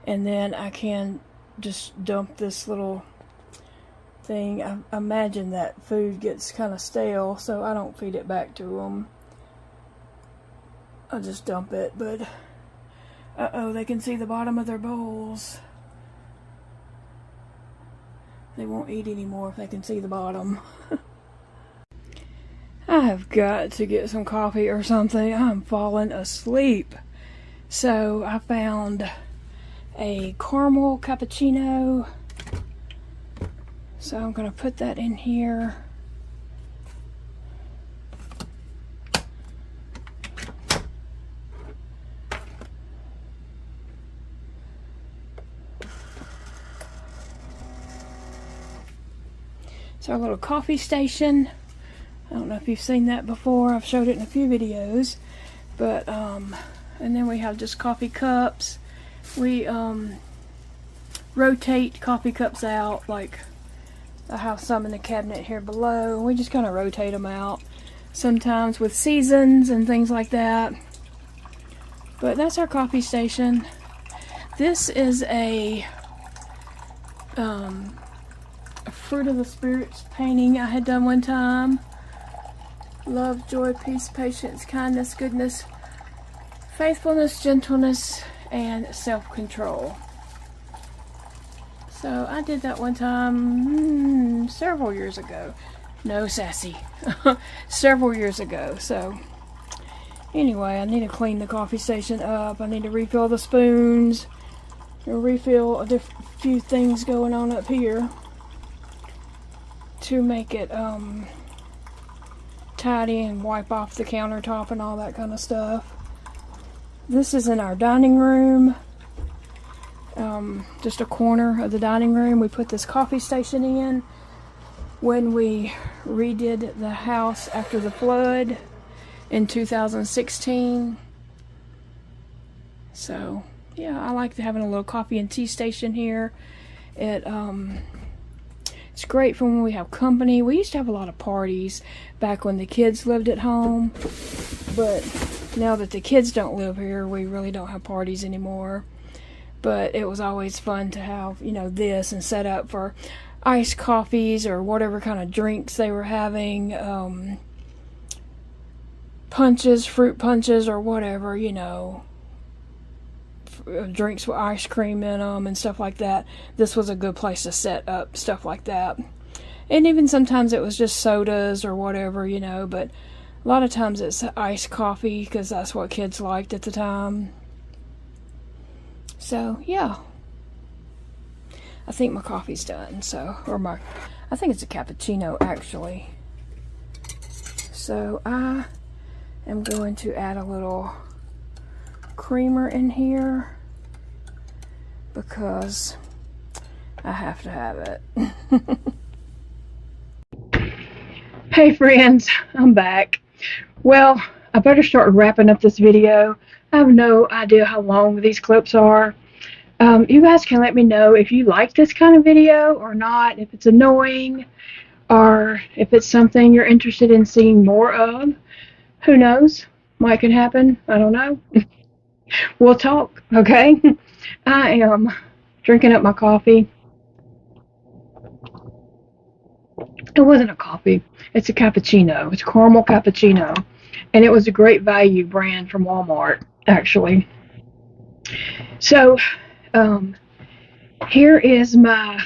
And then I can just dump this little thing. I imagine that food gets kind of stale, so I don't feed it back to them. I'll just dump it, but uh-oh, they can see the bottom of their bowls. They won't eat anymore if they can see the bottom. I have got to get some coffee or something. I'm falling asleep. So I found a caramel cappuccino. So I'm going to put that in here. It's our little coffee station. I don't know if you've seen that before. I've showed it in a few videos. But, and then we have just coffee cups. We, rotate coffee cups out. Like, I have some in the cabinet here below. We just kind of rotate them out. Sometimes with seasons and things like that. But that's our coffee station. This is a Fruit of the Spirits painting I had done one time. Love, joy, peace, patience, kindness, goodness, faithfulness, gentleness, and self-control. So I did that one time several years ago. No, sassy. Several years ago. So anyway, I need to clean the coffee station up. I need to refill the spoons. Refill a few things going on up here to make it tidy, and wipe off the countertop and all that kind of stuff. This is in our dining room, just a corner of the dining room. We put this coffee station in when we redid the house after the flood in 2016. So yeah, I like having a little coffee and tea station here. It's great for when we have company. We used to have a lot of parties back when the kids lived at home, but now that the kids don't live here, we really don't have parties anymore. But it was always fun to have, you know, this and set up for iced coffees or whatever kind of drinks they were having, punches, fruit punches, or whatever, you know, drinks with ice cream in them and stuff like that. This was a good place to set up stuff like that. And even sometimes it was just sodas or whatever, you know, but a lot of times it's iced coffee because that's what kids liked at the time. So yeah, I think my coffee's done. So, I think it's a cappuccino actually. So I am going to add a little creamer in here because I have to have it. Hey friends, I'm back. Well, I better start wrapping up this video. I have no idea how long these clips are. You guys can let me know if you like this kind of video or not, if it's annoying, or if it's something you're interested in seeing more of. Who knows? Might can happen. I don't know. We'll talk, okay? I am drinking up my coffee. It wasn't a coffee. It's a cappuccino. It's a caramel cappuccino. And it was a great value brand from Walmart, actually. So, here is my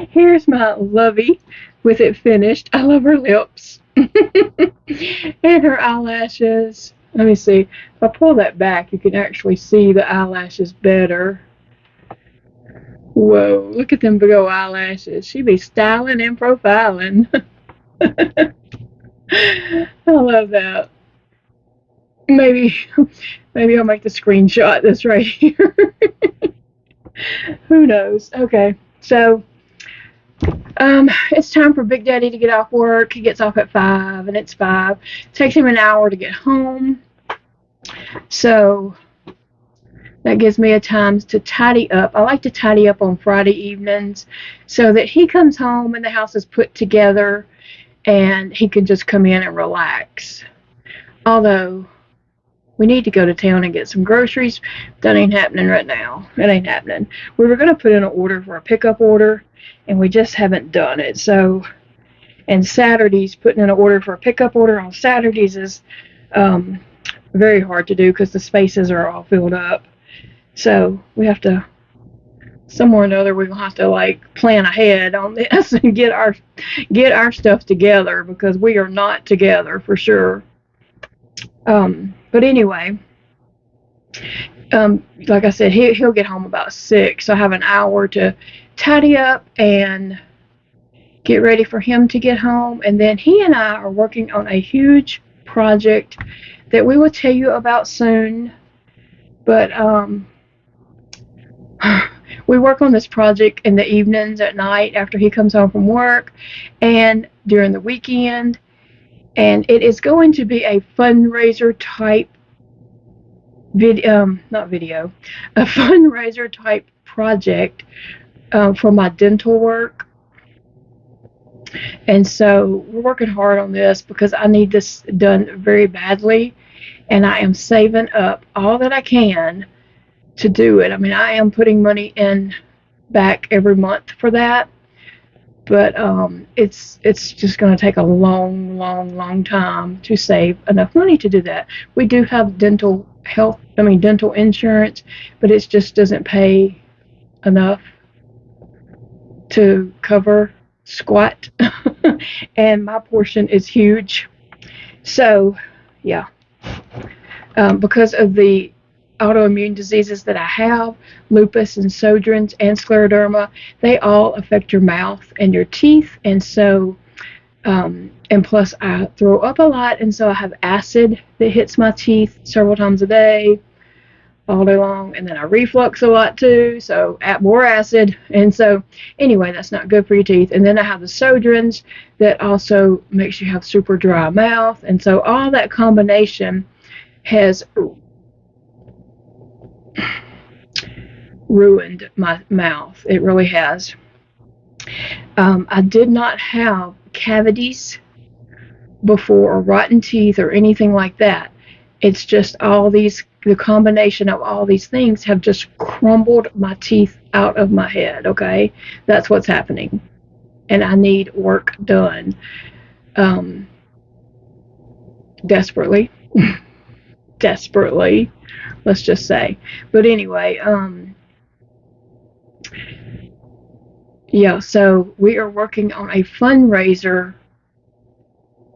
here's my Lovie with it finished. I love her lips. And her eyelashes. Let me see. If I pull that back, you can actually see the eyelashes better. Whoa, look at them big old eyelashes. She be styling and profiling. I love that. Maybe I'll make the screenshot this right here. Who knows? Okay, so it's time for Big Daddy to get off work. He gets off at 5, and it's 5. It takes him an hour to get home. So that gives me a time to tidy up. I like to tidy up on Friday evenings so that he comes home and the house is put together and he can just come in and relax. Although we need to go to town and get some groceries. That ain't happening right now. It ain't happening. We were going to put in an order for a pickup order, and we just haven't done it. So, and Saturdays, putting in an order for a pickup order on Saturdays is very hard to do because the spaces are all filled up. So we have to, somewhere or another, we're going to have to like plan ahead on this and get our stuff together because we are not together for sure. But anyway, like I said, he'll get home about 6, so I have an hour to tidy up and get ready for him to get home. And then he and I are working on a huge project that we will tell you about soon. But we work on this project in the evenings at night after he comes home from work and during the weekend. And it is going to be a fundraiser type a fundraiser type project for my dental work. And so we're working hard on this because I need this done very badly, and I am saving up all that I can to do it. I mean, I am putting money in back every month for that. But it's just going to take a long time to save enough money to do that. We do have dental insurance, but it just doesn't pay enough to cover squat. And my portion is huge. So, yeah. Because of the autoimmune diseases that I have, lupus and Sjogren's and scleroderma, they all affect your mouth and your teeth. And so, and plus I throw up a lot, and so I have acid that hits my teeth several times a day, all day long, and then I reflux a lot too, so add more acid. And so anyway, that's not good for your teeth. And then I have the Sjogren's that also makes you have super dry mouth. And so all that combination has ruined my mouth. It really has. I did not have cavities before, or rotten teeth or anything like that. It's just the combination of all these things have just crumbled my teeth out of my head, okay? That's what's happening. And I need work done. Desperately. Desperately, let's just say. But anyway, yeah, so we are working on a fundraiser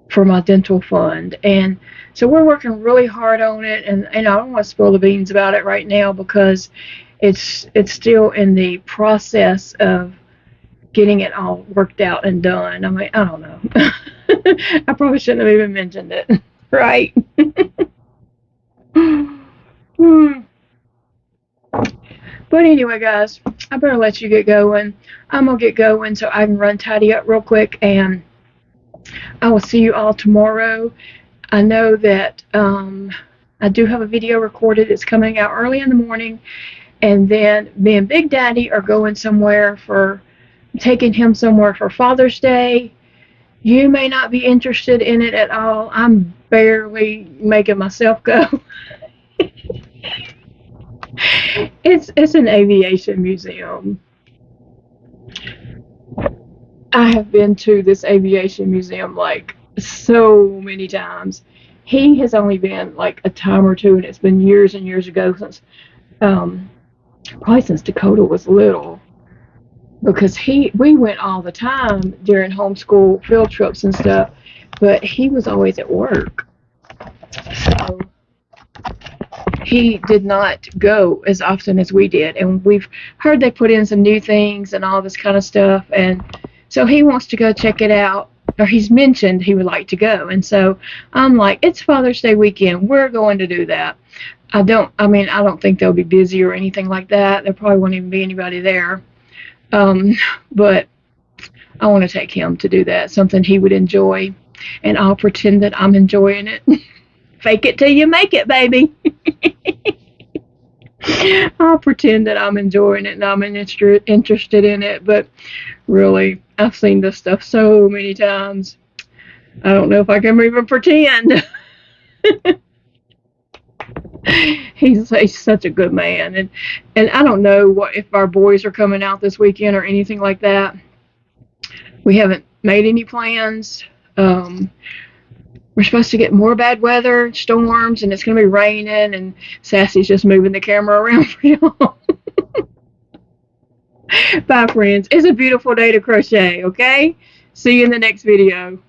for my dental fund, and so we're working really hard on it, and I don't want to spill the beans about it right now because it's still in the process of getting it all worked out and done. I mean, I don't know. I probably shouldn't have even mentioned it, right? But anyway, guys, I better let you get going. I'm going to get going so I can run tidy up real quick, and I will see you all tomorrow. I know that I do have a video recorded. It's coming out early in the morning, and then me and Big Daddy are going somewhere taking him somewhere for Father's Day. You may not be interested in it at all. I'm barely making myself go. It's an aviation museum. I have been to this aviation museum like so many times. He has only been like a time or two, and it's been years and years ago since, probably since Dakota was little, because we went all the time during homeschool field trips and stuff, but he was always at work, so he did not go as often as we did. And we've heard they put in some new things and all this kind of stuff, and so he wants to go check it out, or he's mentioned he would like to go. And so I'm like, it's Father's Day weekend, we're going to do that. I don't think they'll be busy or anything like that. There probably won't even be anybody there, but I want to take him to do that, something he would enjoy, and I'll pretend that I'm enjoying it. Fake it till you make it, baby. I'll pretend that I'm enjoying it and I'm interested in it, but really, I've seen this stuff so many times. I don't know if I can even pretend. He's such a good man, and I don't know if our boys are coming out this weekend or anything like that. We haven't made any plans. We're supposed to get more bad weather, storms, and it's going to be raining, and Sassy's just moving the camera around for y'all. Bye, friends. It's a beautiful day to crochet, okay? See you in the next video.